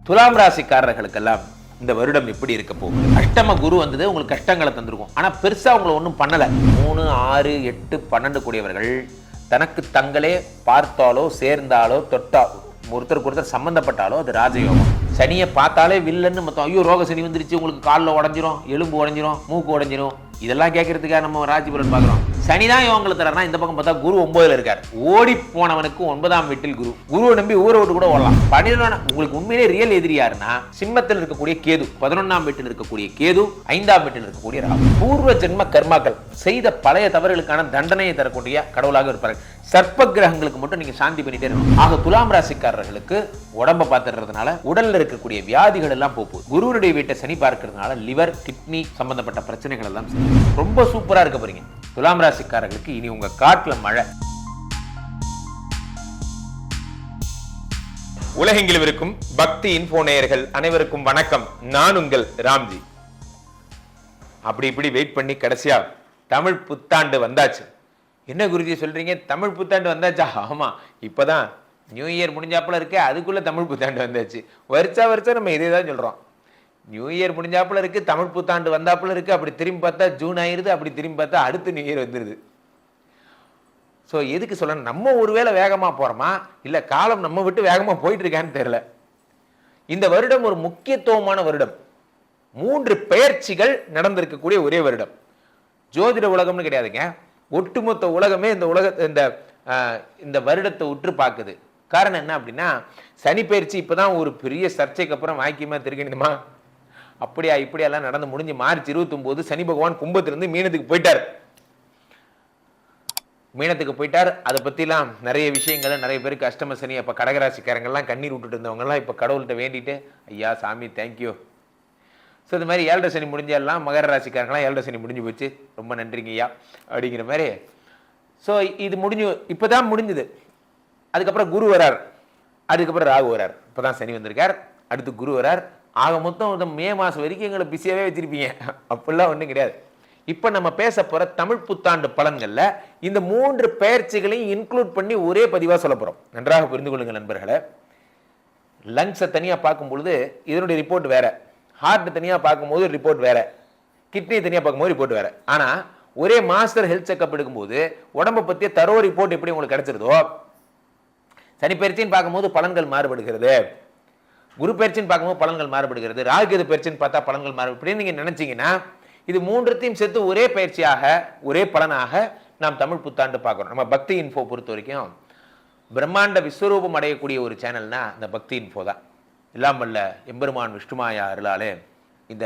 துலாம் ராசிக்காரர்களுக்கெல்லாம் இந்த வருடம் எப்படி இருக்க போகுது? அஷ்டம குரு வந்தது உங்களுக்கு கஷ்டங்களை தந்திருக்கும். ஆனா பெருசா உங்களை ஒன்றும் பண்ணல. 3, 6, 8, 12 கூடியவர்கள் தனக்கு தங்களே பார்த்தாலோ சேர்ந்தாலோ தொட்டாலோ ஒருத்தருக்கு ஒருத்தர் சம்பந்தப்பட்டாலோ அது ராஜயோகம். சனியை பார்த்தாலே வில்லன்னு மொத்தம் ஐயோ ரோக சனி வந்துருச்சு, உங்களுக்கு காலில் உடஞ்சிரும், எலும்பு உடஞ்சிரும், மூக்கு உடஞ்சிரும், இதெல்லாம் கேட்கறதுக்காக நம்ம ராஜிபுரன் பார்க்குறோம். சனிதான் இவங்களை தரனா. இந்த பக்கம் பார்த்தா குரு 9ல் இருக்கார். ஓடி போனவனுக்கு 9ஆம் வீட்டில் குரு. குருவை நம்பி ஊரை விட்டு கூட ஓடலாம். 12 உங்களுக்கு உண்மையிலே ரியல் எதிரி யாருன்னா சிம்மத்தில் இருக்கக்கூடிய கேது, 11ஆம் வீட்டில் இருக்கக்கூடிய கேது, 5ஆம் வீட்டில் இருக்கக்கூடிய ராகு. பூர்வ ஜென்ம கர்மாக்கள் செய்த பழைய தவறுகளுக்கான தண்டனையை தரக்கூடிய கடவுளாக இருப்பார்கள். சர்ப்ப கிரகங்களுக்கு மட்டும் நீங்க சாந்தி பண்ணிட்டே இருக்கணும். ஆக துலாம் ராசிக்காரர்களுக்கு உடம்ப பார்த்துறதுனால உடல்ல இருக்கக்கூடிய வியாதிகள் எல்லாம் போகுது. குருவுடைய வீட்டை சனி பார்க்கறதுனால லிவர், கிட்னி சம்பந்தப்பட்ட பிரச்சனைகள் எல்லாம் ரொம்ப சூப்பரா இருக்க போறீங்க. துலாம் ராசிக்காரர்களுக்கு இனி உங்க காட்டுல மழை. உலகெங்கிலும் இருக்கும் பக்தி இன்ஃபோ நேயர்கள் அனைவருக்கும் வணக்கம். நான் உங்கள் ராம்ஜி. அப்படி இப்படி வெயிட் பண்ணி கடைசியா தமிழ் புத்தாண்டு வந்தாச்சு. என்ன குருஜி சொல்றீங்க, தமிழ் புத்தாண்டு வந்தாச்சா? ஆமா, இப்பதான் நியூ இயர் முடிஞ்சாப்புல இருக்கு, அதுக்குள்ள தமிழ் புத்தாண்டு வந்தாச்சு. வருஷம் நம்ம இதே தான் சொல்றோம். நியூ இயர் முடிஞ்சாப்புல இருக்கு, தமிழ் புத்தாண்டு வந்தாப்புல இருக்கு. அப்படி திரும்பி பார்த்தா ஜூன் ஆயிருது, அப்படி திரும்பி பார்த்தா அடுத்து நியூ இயர் வந்துருது. ஸோ எதுக்கு சொல்ல, நம்ம ஒருவேளை வேகமா போறோமா இல்ல காலம் நம்ம விட்டு வேகமா போயிட்டு இருக்கான்னு தெரியல. இந்த வருடம் ஒரு முக்கியத்துவமான வருடம். 3 பெயர்ச்சிகள் நடந்திருக்கக்கூடிய ஒரே வருடம். ஜோதிட உலகம்னு கிடையாதுங்க, ஒட்டுமொத்த உலகமே இந்த வருடத்தை உற்று பார்க்குது. காரணம் என்ன அப்படின்னா, சனி பயிற்சி இப்பதான் ஒரு பெரிய சர்ச்சைக்கு அப்புறம் வாக்கியமா திருக்கணுமா, அப்படியா இப்படியெல்லாம் நடந்து முடிஞ்சு மார்ச் 29 சனி பகவான் கும்பத்திலிருந்து மீனத்துக்கு போயிட்டார். அதை பத்திலாம் நிறைய விஷயங்கள், நிறைய பேருக்கு அஷ்டம சனி, அப்ப கடகராசிக்காரங்கெல்லாம் கண்ணீர் விட்டுட்டு இருந்தவங்க எல்லாம் இப்ப கடவுள்கிட்ட வேண்டிட்டு ஐயா சாமி தேங்க்யூ. ஸோ இந்த மாதிரி 7 சனி முடிஞ்செல்லாம் மகர ராசிக்காரங்களாம் 7 சனி முடிஞ்சு போச்சு, ரொம்ப நன்றிங்க ஐயா அப்படிங்கிற மாதிரி. ஸோ இது இப்போதான் முடிஞ்சுது. அதுக்கப்புறம் குரு வரார், அதுக்கப்புறம் ராகு வரார். இப்போதான் சனி வந்திருக்கார், அடுத்து குரு வரார். ஆக மொத்தம் மே மாதம் வரைக்கும் எங்களை பிஸியாகவே வச்சிருப்பீங்க. அப்படிலாம் ஒன்றும் கிடையாது. இப்போ நம்ம பேச போகிற தமிழ் புத்தாண்டு பலன்களில் இந்த 3 பெயர்ச்சிகளையும் இன்க்ளூட் பண்ணி ஒரே பதிவாக சொல்ல போகிறோம். நன்றாக புரிந்து கொள்ளுங்கள் நண்பர்களை. லங்ஸை தனியாக பார்க்கும்பொழுது இதனுடைய ரிப்போர்ட் வேற, ஹார்ட் தனியாக பார்க்கும்போது ரிப்போர்ட் வேற, கிட்னி தனியாக பார்க்கும்போது ரிப்போர்ட் வேற. ஆனால் ஒரே மாஸ்டர் ஹெல்த் செக்அப் எடுக்கும்போது உடம்பை பற்றிய தரோ ரிப்போர்ட் எப்படி உங்களுக்கு கிடைச்சிருதோ, சனி பயிற்சின்னு பார்க்கும்போது பலன்கள் மாறுபடுகிறது, குரு பயிற்சின்னு பார்க்கும்போது பலன்கள் மாறுபடுகிறது, ராகுகேது பயிற்சின்னு பார்த்தா பலன்கள் மாறுபடும். நீங்க நினைச்சீங்கன்னா இது 3த்தையும் சேர்த்து ஒரே பயிற்சியாக ஒரே பலனாக நாம் தமிழ் புத்தாண்டு பார்க்கிறோம். நம்ம பக்தி இன்ஃபோ பொறுத்த வரைக்கும் பிரம்மாண்ட விஸ்வரூபம் அடையக்கூடிய ஒரு சேனல்னா இந்த பக்தி இன்ஃபோ தான். எல்லாம் வல்ல எம்பெருமான் விஷ்ணுமாயா அருளாலே இந்த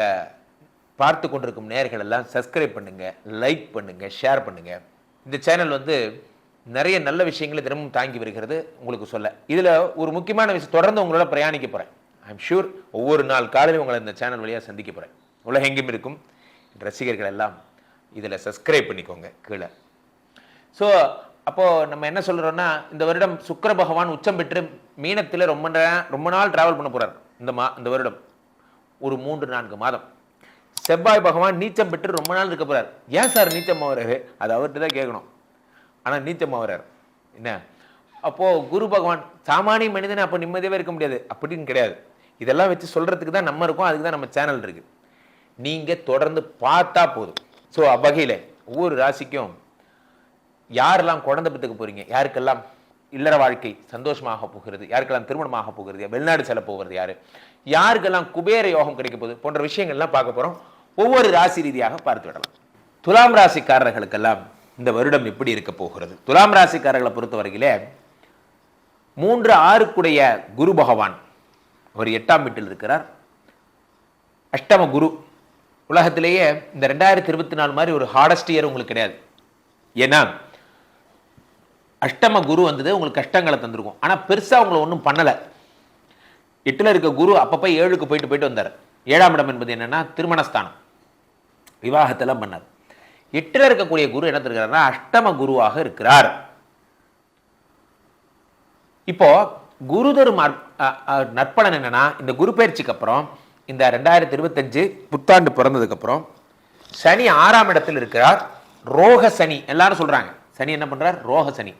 பார்த்து கொண்டிருக்கும் நேயர்கள் எல்லாம் சப்ஸ்கிரைப் பண்ணுங்க, லைக் பண்ணுங்க, ஷேர் பண்ணுங்க. இந்த சேனல் நிறைய நல்ல விஷயங்களை தினமும் தாங்கி வருகிறது உங்களுக்கு சொல்ல. இதுல ஒரு முக்கியமான விஷயம், தொடர்ந்து உங்களோட பிரயாணிக்க போறேன். ஐ எம் ஷூர் ஒவ்வொரு நாள் காலையில் உங்களை இந்த சேனல் வழியாக சந்திக்க போறேன். உலகெங்கும் இருக்கும் ரசிகர்கள் எல்லாம் இதுல சப்ஸ்கிரைப் பண்ணிக்கோங்க கீழே. ஸோ அப்போ நம்ம என்ன சொல்றோம்னா, இந்த வருடம் சுக்கிர பகவான் உச்சம் பெற்று மீனத்தில் ரொம்ப நாள் டிராவல் பண்ண போறார். இந்த வருடம் ஒரு 3-4 மாதம். செவ்வாய் பகவான் நீச்சம் பெற்று ரொம்ப நாள் இருக்க போறார். ஏன் சார் நீச்சம் வர்றாரு, அது அவர்கிட்ட தான் கேட்கணும். ஆனா நீச்சம் வர்றார் என்ன. அப்போ குரு பகவான் சாமானிய மனிதனை அப்போ நிம்மதியாவே இருக்க முடியாது அப்படின்னு கிடையாது. இதெல்லாம் வச்சு சொல்றதுக்கு தான் நம்ம இருக்கோம், அதுக்கு தான் நம்ம சேனல் இருக்கு. நீங்க தொடர்ந்து பார்த்தா போதும். ஸோ அவ்வகையில ஒவ்வொரு ராசிக்கும் யாரெல்லாம் குழந்தை பெற்றுக்க போறீங்க, யாருக்கெல்லாம் இல்லற வாழ்க்கை சந்தோஷமாக போகிறது, யாருக்கெல்லாம் திருமணமாக போகிறது, வெளிநாடு செல்ல போகிறது யாரு, யாருக்கெல்லாம் குபேர யோகம் கிடைக்க போகுது போன்ற விஷயங்கள்லாம் பார்க்க போறோம். ஒவ்வொரு ராசி ரீதியாக பார்த்து விடலாம். துலாம் ராசிக்காரர்களுக்கெல்லாம் இந்த வருடம் எப்படி இருக்க போகிறது? துலாம் ராசிக்காரர்களை பொறுத்த வரையிலே 3, 6 குரு பகவான் அவர் 8ஆம் வீட்டில் இருக்கிறார். அஷ்டம குரு. உலகத்திலேயே இந்த 2024 மாதிரி ஒரு ஹார்டஸ்ட் இயர் உங்களுக்கு கிடையாது. ஏன்னா அஷ்டம குரு வந்தது உங்களுக்கு கஷ்டங்களை தந்திருக்கும். ஆனா பெருசா உங்களை ஒன்றும் பண்ணல. 8ல் இருக்க குரு அப்பப்போ 7க்கு போயிட்டு வந்தார். 7ஆம் இடம் என்பது என்னன்னா திருமணஸ்தானம், விவாகத்தெல்லாம் பண்ணார். 8ல் இருக்கக்கூடிய குரு என்ன இருக்கிறார்னா அஷ்டம குருவாக இருக்கிறார். இப்போ குரு தரும் நற்பலன் என்னன்னா, இந்த குரு பயிற்சிக்கு அப்புறம் இந்த 2025 புத்தாண்டு பிறந்ததுக்கு அப்புறம் சனி 6ஆம் இடத்தில் இருக்கிறார். ரோக சனி எல்லாரும் சொல்றாங்க. சனி என்ன பண்றார்? ரோக சனி.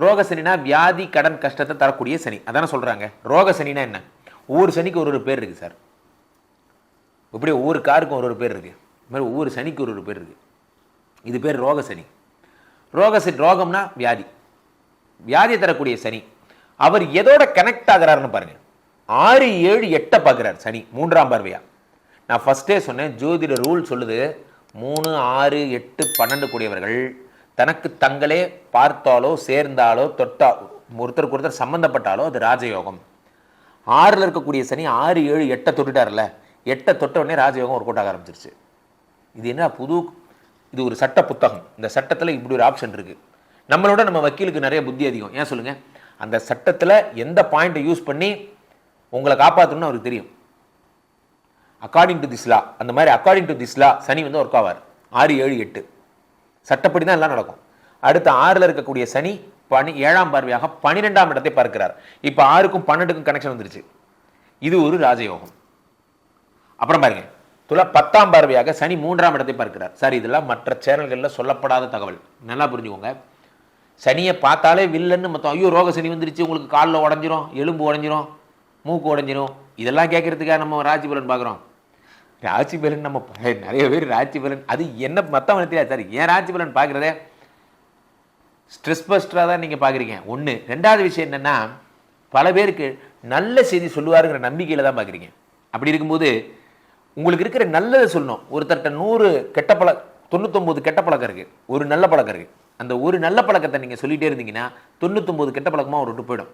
ரோக சனினா வியாதி கடன் கஷ்டத்தை தரக்கூடிய சனி, அதான சொல்றாங்க. ரோக சனினா என்ன? ஒவ்வொரு சனிக்கு ஒரு பேர் இருக்குது சார். இப்படி ஒவ்வொரு காருக்கும் ஒரு பேர் இருக்குது. இது மாதிரி ஒவ்வொரு சனிக்கு ஒரு பேர் இருக்குது. இது பேர் ரோக சனி. ரோகம்னா வியாதி, வியாதியை தரக்கூடிய சனி. அவர் எதோட கனெக்ட் ஆகிறாருன்னு பாருங்க. 6, 7, 8 பார்க்கிறார் சனி 3ஆம் பார்வையா. நான் ஃபர்ஸ்டே சொன்னேன், ஜோதிட ரூல் சொல்லுது 3, 6, 8, 12 கூடியவர்கள் தனக்கு தங்களே பார்த்தாலோ சேர்ந்தாலோ தொட்டா ஒருத்தருக்கு ஒருத்தர் சம்பந்தப்பட்டாலோ அது ராஜயோகம். 6ல் இருக்கக்கூடிய சனி 6, 7, 8 தொட்டுட்டார்ல, 8 தொட்ட உடனே ராஜயோகம் ஒரு கூட்டாக ஆரம்பிச்சிருச்சு. இது என்ன இது ஒரு சட்ட புத்தகம். இந்த சட்டத்தில் இப்படி ஒரு ஆப்ஷன் இருக்குது. நம்மளோட நம்ம வக்கீலுக்கு நிறைய புத்தி அதிகம். ஏன் சொல்லுங்கள்? அந்த சட்டத்தில் எந்த பாயிண்ட்டை யூஸ் பண்ணி உங்களை காப்பாற்றணும்னு அவருக்கு தெரியும். அக்கார்டிங் டு திஸ் லா, அந்த மாதிரி according to this law Shani work ஆவார். 6, 7, 8 சட்டப்படி தான் எல்லாம் நடக்கும். அடுத்து 6ல் இருக்கக்கூடிய சனி 7ஆம் பார்வையாக 12ஆம் இடத்தை பார்க்கிறார். இப்போ 6க்கும் 12க்கும் கனெக்ஷன் வந்துருச்சு. இது ஒரு ராஜயோகம். அப்புறம் பாருங்க, 10ஆம் பார்வையாக சனி 3ஆம் இடத்தை பார்க்கிறார். சார், இதெல்லாம் மற்ற சேனல்களில் சொல்லப்படாத தகவல், நல்லா புரிஞ்சுக்கோங்க. சனியை பார்த்தாலே வில்லன்னு மொத்தம், ஐயோ ரோக சனி வந்துருச்சு, உங்களுக்கு காலில் உடஞ்சிரும், எலும்பு உடஞ்சிரும், மூக்கு உடஞ்சிரும், இதெல்லாம் கேட்கறதுக்காக நம்ம ராசி பலன் பார்க்குறோம். ராசி பலன் நம்ம நிறைய பேர் ராசி பலன் அது என்ன மற்றவங்க தெரியாது சார். ஏன் ராசி பலன் பார்க்குறதே ஸ்ட்ரெஸ் பஸ்டராக தான் நீங்கள் பார்க்குறீங்க. ஒன்று. 2வது விஷயம் என்னென்னா, பல பேருக்கு நல்ல செய்தி சொல்லுவாருங்கிற நம்பிக்கையில் தான் பார்க்குறீங்க. அப்படி இருக்கும்போது உங்களுக்கு இருக்கிற நல்லதை சொல்லணும். ஒருத்தர்கிட்ட 100 கெட்ட 99 கெட்ட பழக்கம் இருக்குது, ஒரு நல்ல பழக்கம் இருக்குது. அந்த ஒரு நல்ல பழக்கத்தை நீங்கள் சொல்லிகிட்டே இருந்தீங்கன்னா 99 கெட்ட பழக்கமாக அவர் விட்டு போயிடும்.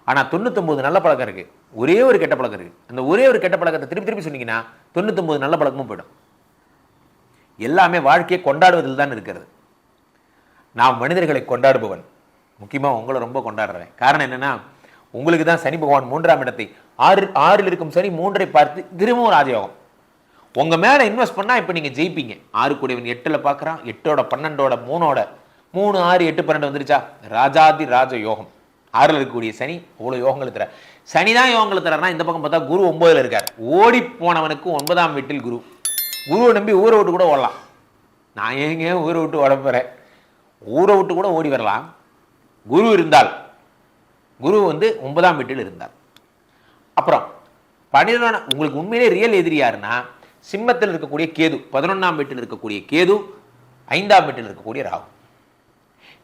ஆனால் 99 நல்ல பழக்கம் இருக்குது, ஒரே ஒரு கெட்ட பழக்கம் இருக்குது. அந்த ஒரே ஒரு கெட்ட பழக்கத்தை திருப்பி திருப்பி சொன்னீங்கன்னா 99 நல்ல பழக்கமும் போயிடும். எல்லாமே வாழ்க்கையை கொண்டாடுவதில் தான் இருக்கிறது. நான் மனிதர்களை கொண்டாடுபவன், முக்கியமாக உங்களை ரொம்ப கொண்டாடுறேன். காரணம் என்னென்னா, உங்களுக்கு தான் சனி பகவான் 3ஆம் இடத்தை 6ல் இருக்கும் சனி 3ஐ பார்த்து திரும்பவும் ராஜயோகம். உங்கள் மேலே இன்வெஸ்ட் பண்ணால் இப்போ நீங்கள் ஜெயிப்பீங்க. 6 கூடியவன் 8ல் பார்க்குறான், 8ஓட 12ஓட 3ஓட 3, 6, 8, 12 வந்துருச்சா, ராஜாதி ராஜ யோகம். 6ல் இருக்கக்கூடிய சனி அவ்வளோ யோகங்கள் தர. சனி தான் யோகங்கள் தரனா, இந்த பக்கம் பார்த்தா குரு 9ல் இருக்கார். ஓடி போனவனுக்கு 9ஆம் வீட்டில் குரு. குருவை நம்பி ஊரை விட்டு கூட ஓடலாம். நான் ஏங்க ஊரை விட்டு ஓட போகிறேன்? ஊரை விட்டு கூட ஓடி வரலாம். குரு இருந்தால், குரு 9ஆம் வீட்டில் இருந்தார். அப்புறம் 12 உங்களுக்கு உண்மையிலே ரியல் எதிரி யாருன்னா, சிம்மத்தில் இருக்கக்கூடிய கேது, 11ஆம் வீட்டில் இருக்கக்கூடிய கேது, 5ஆம் வீட்டில் இருக்கக்கூடிய ராகு.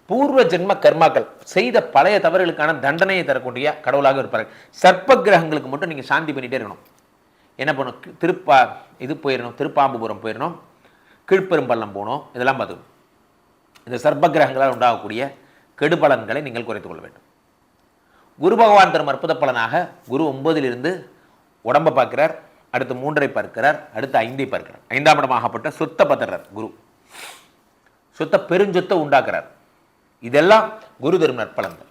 பூர்வ ஜென்ம கர்மாக்கள் செய்த பழைய தவறுகளுக்கான தண்டனையை தரக்கூடிய கடவுளாக இருப்பார்கள். சர்ப்ப கிரகங்களுக்கு மட்டும் நீங்கள் சாந்தி பண்ணிட்டே இருக்கணும். என்ன பண்ணணும்? இது போயிடணும், திருப்பாம்புபுரம் போயிடணும், கீழ்பெரும்பள்ளம் போகணும், இதெல்லாம் பார்த்துக்கணும். இந்த சர்ப்ப கிரகங்களால் உண்டாகக்கூடிய கெடுபலன்களை நீங்கள் குறைத்துக் கொள்ள வேண்டும். குரு பகவான் தரும் அற்புத பலனாக குரு 9லிருந்து உடம்பை பார்க்கிறார், அடுத்து 3ஐ பார்க்கிறார், அடுத்து 5ஐ பார்க்கிறார். 5ஆம் இடமாகப்பட்ட சொத்த பத்திரர் குரு. சொத்த பெருஞ்சொத்தை உண்டாக்குறார். இதெல்லாம் குரு தரும் நற்பலன்கள்.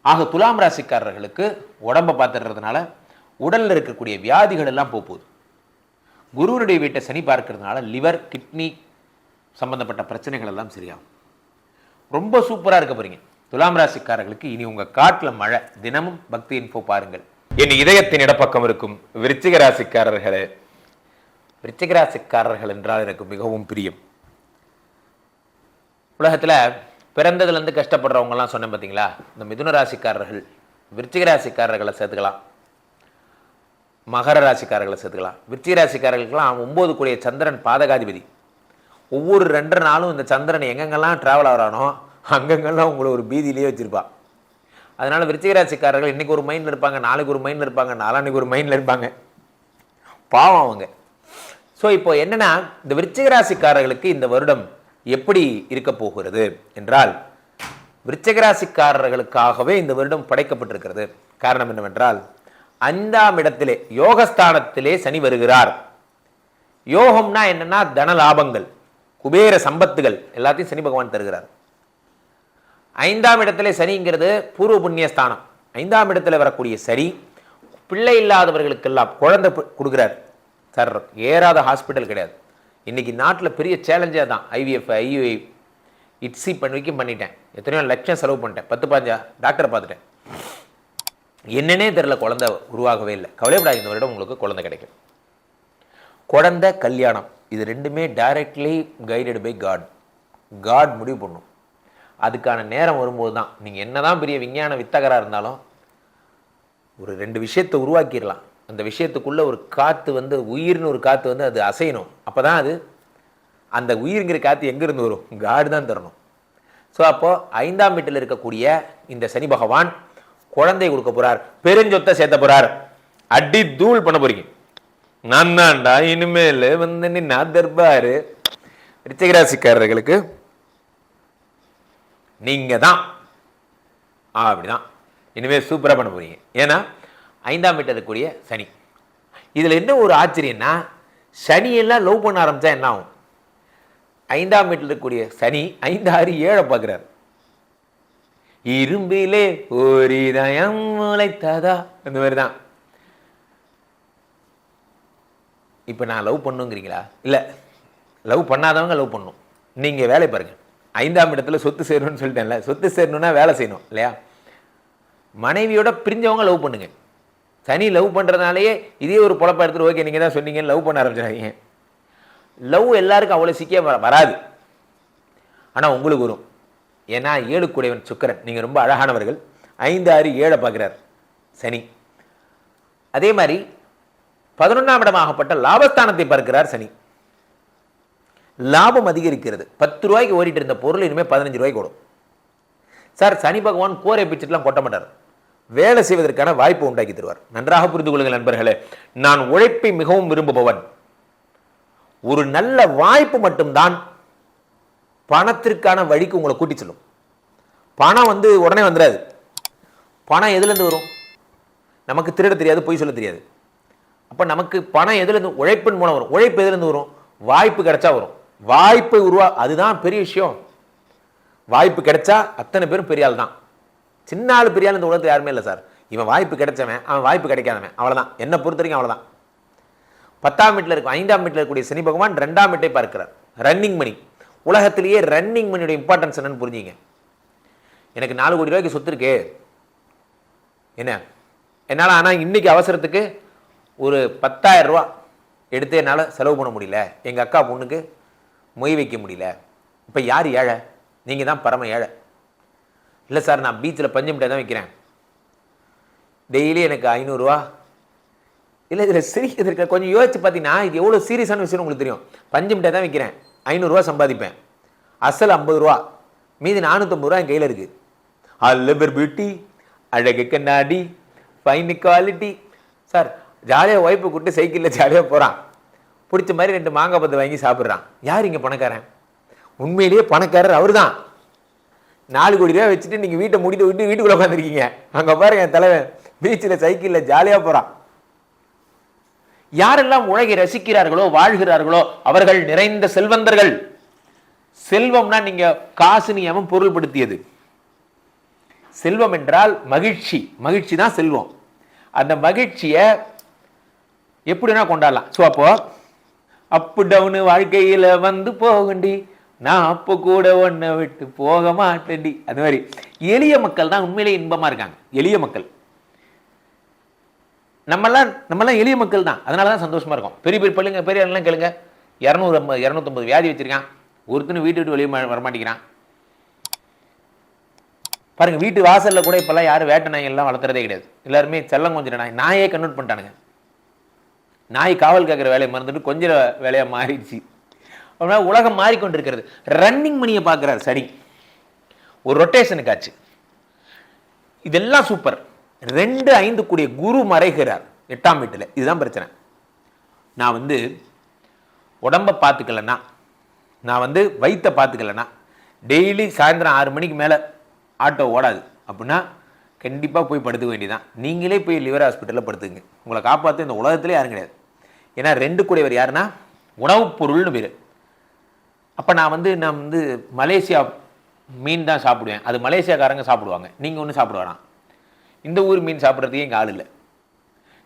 ஆக துலாம் ராசிக்காரர்களுக்கு உடம்பை பார்த்துறதுனால உடலில் இருக்கக்கூடிய வியாதிகள் எல்லாம் போகுது. குருவனுடைய வீட்டை சனி பார்க்கறதுனால லிவர், கிட்னி சம்பந்தப்பட்ட பிரச்சனைகள் எல்லாம் சரியாகும். ரொம்ப சூப்பராக இருக்க போறீங்க. துலாம் ராசிக்காரர்களுக்கு இனி உங்கள் காட்டில் மழை. தினமும் பக்தி இன்ஃபோ பாருங்கள். என் இதயத்தின் இடப்பக்கம் இருக்கும் விருச்சிக ராசிக்காரர்களே, விருச்சிக ராசிக்காரர்கள் என்றால் எனக்கு மிகவும் பிரியம். உலகத்தில் பிறந்ததுலேருந்து கஷ்டப்படுறவங்கலாம் சொன்னேன் பார்த்தீங்களா, இந்த மிதுன ராசிக்காரர்கள், விருச்சிக ராசிக்காரர்களை சேர்த்துக்கலாம், மகர ராசிக்காரர்களை சேர்த்துக்கலாம். விருச்சிக ராசிக்காரர்களுக்கெல்லாம் 9 கூடிய சந்திரன் பாதகாதிபதி. ஒவ்வொரு 2 நாளும் இந்த சந்திரன் எங்கெங்கெல்லாம் ட்ராவல் ஆகிறானோ அங்கங்கெல்லாம் உங்களை ஒரு பீதியிலேயே வச்சுருப்பா. அதனால் விருச்சிக ராசிக்காரர்கள் இன்றைக்கி ஒரு மைண்டில் இருப்பாங்க, நாளைக்கு ஒரு மைண்டில் இருப்பாங்க, நாளான்னைக்கு ஒரு மைண்டில் இருப்பாங்க. பாவம் அவங்க. ஸோ இப்போ என்னென்னா, இந்த விருச்சிக ராசிக்காரர்களுக்கு இந்த வருடம் எப்படி இருக்க போகிறது என்றால், விருச்சிக ராசிக்காரர்களுக்காகவே இந்த வருடம் படைக்கப்பட்டிருக்கிறது. காரணம் என்னவென்றால், 5ஆம் இடத்திலே யோகஸ்தானத்திலே சனி வருகிறார். யோகம்னா என்னன்னா, தன லாபங்கள், குபேர சம்பத்துகள் எல்லாத்தையும் சனி பகவான் தருகிறார். 5ஆம் இடத்திலே சனிங்கிறது பூர்வ புண்ணிய ஸ்தானம். 5ஆம் இடத்துல வரக்கூடிய சனி பிள்ளை இல்லாதவர்களுக்கெல்லாம் குழந்தை கொடுக்குறார். சார், ஏறாத ஹாஸ்பிட்டல் கிடையாது. இன்னைக்கு நாட்டில் பெரிய சேலஞ்சே தான். IVF, IUI, இட்ஸி பண்ணிட்டேன். எத்தனையோ லட்சம் செலவு பண்ணிட்டேன். 10-15 டாக்டரை பார்த்துட்டேன். என்னன்னே தெரியல, குழந்தை உருவாகவே இல்லை. கவலைப்படாது, இந்த வருடம் உங்களுக்கு குழந்தை கிடைக்கும். குழந்தை, கல்யாணம், இது ரெண்டுமே directly guided by God. God முடிவு பண்ணும். அதுக்கான நேரம் வரும்போது தான். நீங்கள் என்னதான் பெரிய விஞ்ஞான வித்தகராக இருந்தாலும் ஒரு 2 விஷயத்தை உருவாக்கிடலாம். அந்த விஷயத்துக்குள்ளே ஒரு காற்று வந்து உயிர்னு ஒரு காற்று வந்து அது அசையணும். அப்போ தான் அது அந்த உயிருங்கிற காற்று எங்கேருந்து வரும்? காடு தான் தரணும். ஸோ அப்போது 5ஆம் வீட்டில் இருக்கக்கூடிய இந்த சனி பகவான் குழந்தை கொடுக்க போகிறார், பெருஞ்சொத்தை சேர்த்த போகிறார், அடி தூள் பண்ண போறீங்க. நான் தான்டா இனிமேல் வந்து நான் தர்பாரு. விருச்சிகராசிக்காரர்களுக்கு நீங்க தான் அப்படிதான் இனிமேல் சூப்பராக பண்ண போறீங்க. ஏன்னா 5ஆம் வீட்டில் இருக்கக்கூடிய சனி. இதில் என்ன ஒரு ஆச்சரியம்னா, சனியெல்லாம் லவ் பண்ண ஆரம்பித்தா என்ன ஆகும்? 5ஆம் வீட்டில் இருக்கக்கூடிய சனி 5, 6, 7 பார்க்குறாரு. இரும்பிலே ஒரு இதயம் முளைத்ததா, அந்த மாதிரி தான். இப்போ நான் லவ் பண்ணுங்கிறீங்களா? இல்லை, லவ் பண்ணாதவங்க லவ் பண்ணும். நீங்கள் வேலை பாருங்கள். 5ஆம் இடத்துல சொத்து சேரணும்னு சொல்லிட்டேன்ல, சொத்து சேரணும்னா வேலை செய்யணும் இல்லையா? மனைவியோட பிரிஞ்சவங்க லவ் பண்ணுங்க. சனி லவ் பண்ணுறதுனாலேயே இதே ஒரு பொழப்ப எடுத்துட்டு ஓகே நீங்கள் தான் சொன்னீங்க லவ் பண்ண ஆரம்பிச்சிடாதீங்க. லவ் எல்லாருக்கும் அவ்வளோ சீக்கிரம் வராது, ஆனால் உங்களுக்கு வரும். ஏன்னா 7 கூடையவன் சுக்கிரன், நீங்கள் ரொம்ப அழகானவர்கள். 5, 6, 7 பார்க்குறார் சனி. அதே மாதிரி 11ஆம் இடமாகப்பட்ட லாபஸ்தானத்தை பார்க்கிறார் சனி. லாபம் அதிகரிக்கிறது. 10 ரூபாய்க்கு ஓடிட்டு இருந்த பொருள் இனிமேல் 15 ரூபாய்க்கு ஓடும். சார், சனி பகவான் கோரை பிச்சுட்டுலாம் கொட்ட மாட்டார், வேலை செய்வதற்கான வாய்ப்பு உண்டாக்கி தருவார். நன்றாக புரிந்து கொள்ளுங்கள் நண்பர்களே. நான் உழைப்பை மிகவும் விரும்புபவன். ஒரு நல்ல வாய்ப்பு மட்டும்தான் பணத்திற்கான வழிக்கு உங்களை கூட்டி செல்லும். பணம் வந்து உடனே வந்துடாது. பணம் எதுலேருந்து வரும்? நமக்கு திருட தெரியாது, பொய் சொல்ல தெரியாது. அப்போ நமக்கு பணம் எதுலேருந்து? உழைப்பின் மூலம் வரும். உழைப்பு எதுலேருந்து வரும்? வாய்ப்பு கிடைச்சா வரும். வாய்ப்பை அதுதான் பெரிய விஷயம். வாய்ப்பு கிடைச்சா அத்தனை பேரும் பெரிய ஆள் தான். சின்ன ஆள் பெரிய ஆள் இந்த உலகத்தில் யாருமே இல்லை சார். இவன் வாய்ப்பு கிடைச்சவன், அவன் வாய்ப்பு கிடைக்காதவன், அவ்வளோதான். என்னை பொறுத்த வரைக்கும் அவ்வளோதான். 10ஆம் வீட்டில் இருக்கும் 5ஆம் வீட்டில் இருக்கக்கூடிய சனி பகவான் 2ஆம் வீட்டை பார்க்கிறார். ரன்னிங் மணி. உலகத்திலேயே ரன்னிங் மணியோட இம்பார்ட்டன்ஸ் என்னன்னு புரிஞ்சிங்க. எனக்கு 4 கோடி ரூபாய்க்கு சொத்து இருக்கு என்ன, என்னால் ஆனால் இன்னைக்கு அவசரத்துக்கு ஒரு 10,000 ரூபா எடுத்து என்னால் செலவு பண்ண முடியல, எங்கள் அக்கா பொண்ணுக்கு மொய் வைக்க முடியல. இப்போ யார் ஏழை? நீங்கள் தான் பரம ஏழை. இல்லை சார், நான் பீச்சில் பஞ்சு மிட்டாய் தான் வைக்கிறேன், டெய்லி எனக்கு 500 ரூபா. இல்லை, இதில் சிரிக்கிறதுக்கு கொஞ்சம் யோசிச்சு பார்த்தீங்கன்னா இது எவ்வளோ சீரியஸான விஷயம் உங்களுக்கு தெரியும். பஞ்சு மிட்டாய் தான் வைக்கிறேன், 500 ரூபா சம்பாதிப்பேன், அசல் 50 ரூபா, மீதி 450 ரூபா என் கையில் இருக்குது. அல்லபர் பியூட்டி, அழகு கண்ணாடி, ஃபைன் குவாலிட்டி. சார், ஜாலியாக ஒய்ஃபை கூப்பிட்டு சைக்கிளில் ஜாலியாக போகிறான், பிடிச்ச மாதிரி 2 மாங்காய் பத்து வாங்கி சாப்பிட்றான். யார் இங்கே பணக்காரன்? உண்மையிலேயே பணக்காரர் அவர் தான். 4 கோடி ரூபா வச்சுட்டு நீங்கள் வீட்டை முடித்து விட்டு வீட்டுக்குள்ளே உட்காந்துருக்கீங்க. அங்கே பாருங்க, என் தலைவன் பீச்சில் சைக்கிளில் ஜாலியாக போகிறான். யாரெல்லாம் உலகை ரசிக்கிறார்களோ வாழ்கிறார்களோ அவர்கள் நிறைந்த செல்வந்தர்கள். செல்வம்னா நீங்க காசு நியமம் பொருள்படுத்தியது. செல்வம் என்றால் மகிழ்ச்சி. மகிழ்ச்சி தான் செல்வம். அந்த மகிழ்ச்சியை எப்படின்னா கொண்டாடலாம். ஸோ அப்போ அப்பு டவுனு வாழ்க்கையில வந்து போகண்டி, நான் அப்போ கூட ஒன்றை விட்டு போக மாட்டேன்டி. அது மாதிரி எளிய மக்கள் தான் உண்மையிலே இன்பமா இருக்காங்க. எளிய மக்கள் நம்மெல்லாம் எளிய மக்கள் தான். அதனால தான் சந்தோஷமா இருக்கும். பெரிய பெரிய பள்ளிங்க பெரிய எல்லாம் கேளுங்க, 250 வியாதி வச்சிருக்கான், ஒருத்தனும் வீட்டு விட்டு வெளியே வரமாட்டேங்கிறான். பாருங்க, வீட்டு வாசல்ல கூட இப்பெல்லாம் யாரும் வேட்டை நாய் எல்லாம் வளர்த்துறதே கிடையாது. எல்லாருமே செல்லம் கொஞ்சம் நாயே கன்வெர்ட் பண்ணிட்டானுங்க. நாய் காவல் கேட்கிற வேலையை மறந்துட்டு கொஞ்சம் வேலையா மாறிடுச்சு. அதனால உலகம் மாறிக்கொண்டிருக்கிறது. ரன்னிங் மணியை பார்க்கிறார் சரி, ஒரு ரொட்டேஷனுக்கு ஆச்சு. இதெல்லாம் சூப்பர். 2, 5 கூடிய குரு மறைகிறார் 8ஆம் வீட்டில். இதுதான் பிரச்சனை. நான் வந்து உடம்ப பார்த்துக்கலன்னா, நான் வந்து வயிற்ற பார்த்துக்கலன்னா, டெய்லி சாயந்தரம் 6 மணிக்கு மேலே ஆட்டோ ஓடாது அப்படின்னா கண்டிப்பாக போய் படுத்துக்க வேண்டியதான். நீங்களே போய் லிவர் ஹாஸ்பிட்டலில் படுத்துங்க. உங்களை காப்பாற்ற இந்த உலகத்திலே யாரும் கிடையாது. ஏன்னா 2 கூடியவர் யாருன்னா உணவுப் பொருள்னு பேர். அப்போ நான் வந்து மலேசியா மீன் தான் சாப்பிடுவேன், அது மலேசியாக்காரங்க சாப்பிடுவாங்க, நீங்கள் ஒன்றும் சாப்பிட வேணாம். இந்த ஊர் மீன் சாப்பிட்றதுக்கே இங்கே ஆள் இல்லை.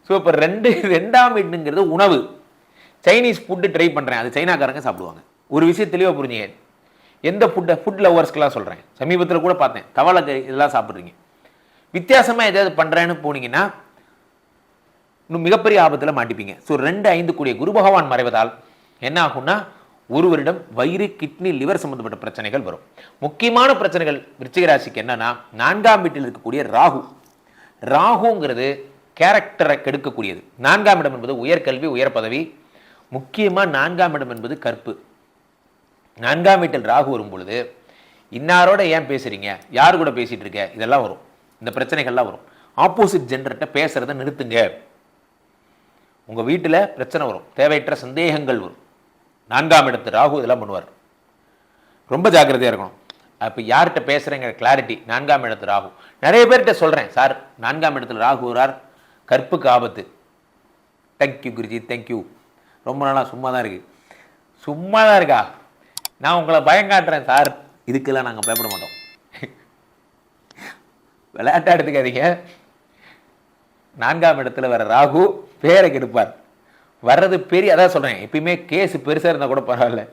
ஸோ இப்போ 2ஆம் வீட்டுங்கிறது உணவு. சைனீஸ் ஃபுட்டு ட்ரை பண்ணுறேன், அது சைனாக்காரங்க சாப்பிடுவாங்க. ஒரு விஷயம் தெளிவாக புரிஞ்சுங்க. எந்த ஃபுட் லவர்ஸ்க்கெலாம் சொல்கிறேன். சமீபத்தில் கூட பார்த்தேன், தவளை இதெல்லாம் சாப்பிட்றீங்க. வித்தியாசமாக எதாவது பண்ணுறேன்னு போனீங்கன்னா இன்னும் மிகப்பெரிய ஆபத்தில் மாட்டிப்பீங்க. ஸோ 2, 5 கூடிய குரு பகவான் மறைவதால் என்ன ஆகும்னா ஒருவரிடம் வயிறு, கிட்னி, லிவர் சம்பந்தப்பட்ட பிரச்சனைகள் வரும். முக்கியமான பிரச்சனைகள் விருச்சிக ராசிக்கு என்னன்னா 4ஆம் வீட்டில் இருக்கக்கூடிய ராகு. ராகுங்கிறது கேரக்டரை கெடுக்கக்கூடியது. 4ஆம் இடம் என்பது உயர்கல்வி, உயர் பதவி. முக்கியமாக 4ஆம் இடம் என்பது கற்பு. 4ஆம் வீட்டில் ராகு வரும் பொழுது இன்னாரோட ஏன் பேசுறீங்க, யார் கூட பேசிட்டு இருக்க, இதெல்லாம் வரும். இந்த பிரச்சனைகள்லாம் வரும். ஆப்போசிட் ஜெண்டர்கிட்ட பேசுறதை நிறுத்துங்க. உங்க வீட்டில் பிரச்சனை வரும், தேவையற்ற சந்தேகங்கள் வரும். 4ஆம் இடத்து ராகு இதெல்லாம் பண்ணுவார். ரொம்ப ஜாக்கிரதையா இருக்கணும். அப்போ யார்கிட்ட பேசுறேங்கிற கிளாரிட்டி 4ஆம் இடத்து ராகு. நிறைய பேர்கிட்ட சொல்றேன், சார் 4ஆம் இடத்துல ராகு வரார், கற்புக்கு ஆபத்து. Thank you Guruji, thank you. ரொம்ப நாளாக சும்மா தான் இருக்கு. சும்மா தான் இருக்கா? நான் உங்களை பயம் காட்டுறேன் சார். இதுக்கெல்லாம் நாங்கள் பயப்பட மாட்டோம். விளையாட்டா எடுத்துக்காதீங்க. 4ஆம் இடத்துல வர ராகு பேரை கெடுப்பார். வர்றது பெரிய, அதான் சொல்றேன், எப்பயுமே கேஸ் பெருசாக இருந்தால் கூட பரவாயில்ல,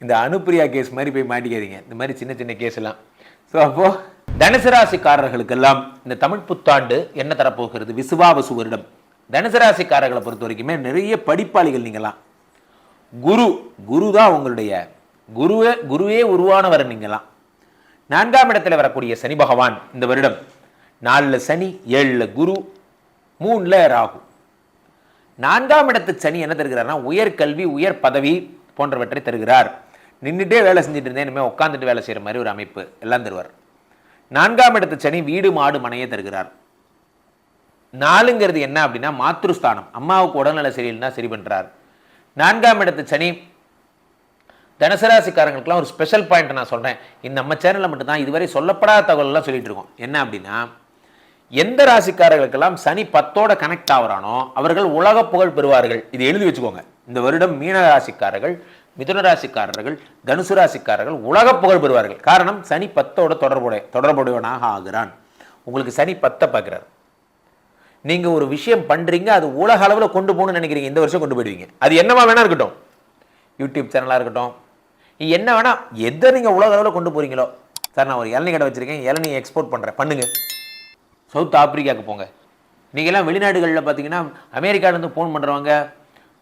இந்த அனுப்பிரியா கேஸ் மாதிரி போய் மாட்டிக்காதீங்க. இந்த மாதிரி சின்ன சின்ன கேஸ் எல்லாம். ஸோ அப்போ தனுசு ராசிக்காரர்களுக்கெல்லாம் இந்த தமிழ் புத்தாண்டு என்ன தரப்போகிறது? விசுவாவசு வருடம். தனுசு ராசிக்காரர்களை பொறுத்த வரைக்குமே நிறைய படிப்பாளிகள் நீங்களாம். குரு தான் உங்களுடைய குருவே உருவானவர் நீங்களாம். 4ஆம் இடத்துல வரக்கூடிய சனி பகவான் இந்த வருடம் 4ல் சனி, 7ல் குரு, 3ல் ராகு. 4ஆம் இடத்து சனி என்ன தருகிறார்னா உயர்கல்வி, உயர் பதவி போன்றவற்றை தருகிறார். நின்றுட்டே வேலை செஞ்சுட்டு இருந்தேன், இனிமேல் உட்காந்துட்டு வேலை செய்கிற மாதிரி ஒரு அமைப்பு எல்லாம் தருவார். 4ஆம் இடத்து சனி வீடு, மாடு, மனையை தருகிறார். 4ங்கிறது என்ன அப்படின்னா மாத்ருஸ்தானம். அம்மாவுக்கு உடல்நல சரியில்லைன்னா சரி பண்றார். 4ஆம் இடத்து சனி தனுசு ராசிக்காரங்களுக்குலாம் ஒரு ஸ்பெஷல் பாயிண்ட் நான் சொல்றேன். இந்த நம்ம சேனலில் மட்டும்தான் இதுவரை சொல்லப்படாத தகவல்லாம் சொல்லிட்டு இருக்கோம். என்ன அப்படின்னா, எந்த ராசிக்காரர்களுக்கெல்லாம் சனி 10ஓட கனெக்ட் ஆகிறானோ அவர்கள் உலக புகழ் பெறுவார்கள். இது எழுதி வச்சுக்கோங்க. இந்த வருடம் மீன ராசிக்காரர்கள், மிதுன ராசிக்காரர்கள், தனுசு ராசிக்காரர்கள் உலக புகழ் பெறுவார்கள். காரணம், சனி 10ஓட தொடர்புடையவனாக ஆகிறான். உங்களுக்கு சனி 10 பார்க்கிறார். நீங்க ஒரு விஷயம் பண்றீங்க, அது உலக அளவில் கொண்டு போகணும்னு நினைக்கிறீங்க, இந்த வருஷம் கொண்டு போயிடுவீங்க. அது என்னவா வேணா இருக்கட்டும், யூடியூப் சேனலாக இருக்கட்டும், என்ன வேணா, எதை நீங்க உலக அளவில் கொண்டு போறீங்களோ. சார் நான் ஒரு இளநீ கடை வச்சிருக்கேன், இளநீ எக்ஸ்போர்ட் பண்றேன், பண்ணுங்க. சவுத் ஆப்பிரிக்காவுக்கு போங்க. நீங்கள்லாம் வெளிநாடுகளில் பார்த்தீங்கன்னா அமெரிக்காவிலேருந்து ஃபோன் பண்ணுறவங்க,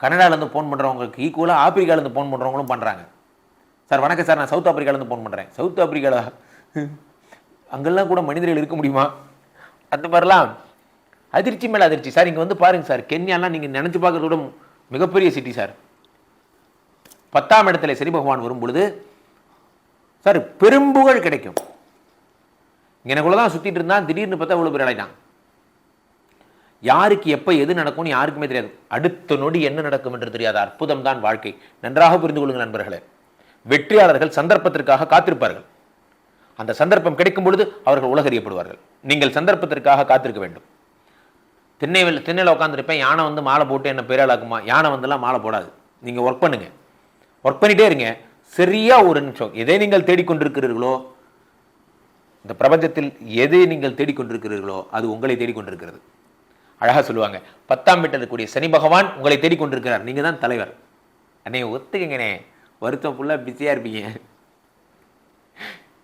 கனடாலேருந்து ஃபோன் பண்ணுறவங்களுக்கு ஈக்குவலாக ஆப்பிரிக்காலேருந்து ஃபோன் பண்ணுறவங்களும் பண்ணுறாங்க. சார் வணக்கம் சார், நான் சவுத் ஆப்பிரிக்காலேருந்து ஃபோன் பண்ணுறேன். சவுத் ஆப்பிரிக்காவில் அங்கெல்லாம் கூட மனிதர்கள் இருக்க முடியுமா? அந்த மாதிரிலாம் அதிர்ச்சி மேலே அதிர்ச்சி. சார் இங்கே வந்து பாருங்க சார், கென்யாலாம் நீங்கள் நினச்சி பார்க்கறத விட மிகப்பெரிய சிட்டி சார். 10ஆம் இடத்துல சனி பகவான் வரும் பொழுது சார் பெரும்புகழ் கிடைக்கும். எனக்குள்ள தான் சுற்றிட்டு இருந்தான், திடீர்னு பார்த்தா இவ்வளோ பேர் அடைதான். யாருக்கு எப்போ எது நடக்கும்னு யாருக்குமே தெரியாது. அடுத்த நொடி என்ன நடக்கும் என்று தெரியாது. அற்புதம் தான் வாழ்க்கை. நன்றாக புரிந்து கொள்ளுங்கள் நண்பர்களே. வெற்றியாளர்கள் சந்தர்ப்பத்திற்காக காத்திருப்பார்கள். அந்த சந்தர்ப்பம் கிடைக்கும் பொழுது அவர்கள் உலகறியப்படுவார்கள். நீங்கள் சந்தர்ப்பத்திற்காக காத்திருக்க வேண்டும். திண்ணையில் உட்காந்துருப்பேன், யானை வந்து மாலை போட்டு என்ன பேராளாக்குமா? யானை வந்துலாம் மாலை போடாது. நீங்கள் ஒர்க் பண்ணுங்க, ஒர்க் பண்ணிட்டே இருங்க. சரியா ஒரு நிமிஷம், எதை நீங்கள் தேடிக்கொண்டிருக்கிறீர்களோ, இந்த பிரபஞ்சத்தில் எதை நீங்கள் தேடிக்கொண்டிருக்கிறீர்களோ அது உங்களை தேடிக்கொண்டிருக்கிறது. அழகா சொல்லுவாங்க, 10ஆம் வீட்டில் இருக்கக்கூடிய சனி பகவான் உங்களை தேடிக்கொண்டிருக்கிறார். நீங்க தான் தலைவர். அண்ணே ஒத்துக்கங்கண்ணே, வருத்தம் ஃபுல்லா பிஸியா இருப்பீங்க.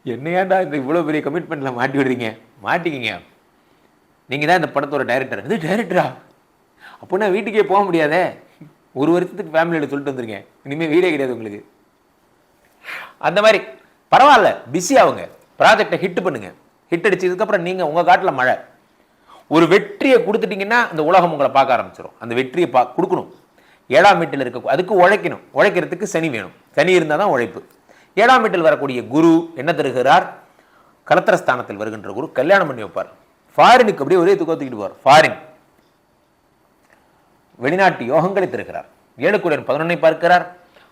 என்னையாண்டா இந்த இவ்வளவு பெரிய கமிட்மெண்ட்ல மாட்டி விடுறீங்க? மாட்டிக்கிங்க. நீங்க தான் இந்த படத்தோட டைரக்டர். இது டைரக்டரா? அப்படின்னா வீட்டுக்கே போக முடியாதே. ஒரு வருஷத்துக்கு ஃபேமிலியில சொல்லிட்டு வந்துருங்க, இனிமே வீடே கிடையாது உங்களுக்கு. அந்த மாதிரி பரவாயில்ல, பிஸி ஆகுங்க. ப்ராஜெக்டை ஹிட் பண்ணுங்க. ஹிட் அடிச்சதுக்கப்புறம் நீங்க உங்க காட்டில் மழை. ஒரு வெற்றியை கொடுத்துட்டீங்கன்னா இந்த உலகம் உங்களை பார்க்க ஆரம்பிச்சிடும். அந்த வெற்றியை கொடுக்கணும். 7ஆம் வீட்டில் இருக்க, அதுக்கு உழைக்கணும். உழைக்கிறதுக்கு சனி வேணும். சனி இருந்தால் தான் உழைப்பு. 7ஆம் வீட்டில் வரக்கூடிய குரு என்ன தருகிறார்? கலத்திரஸ்தானத்தில் வருகின்ற குரு கல்யாணம் பண்ணி வைப்பார். ஃபாரினுக்கு அப்படியே ஒரே தூக்கிட்டு போவார். ஃபாரின் வெளிநாட்டு யோகங்களை தருகிறார். 7 11 பார்க்கிறார்.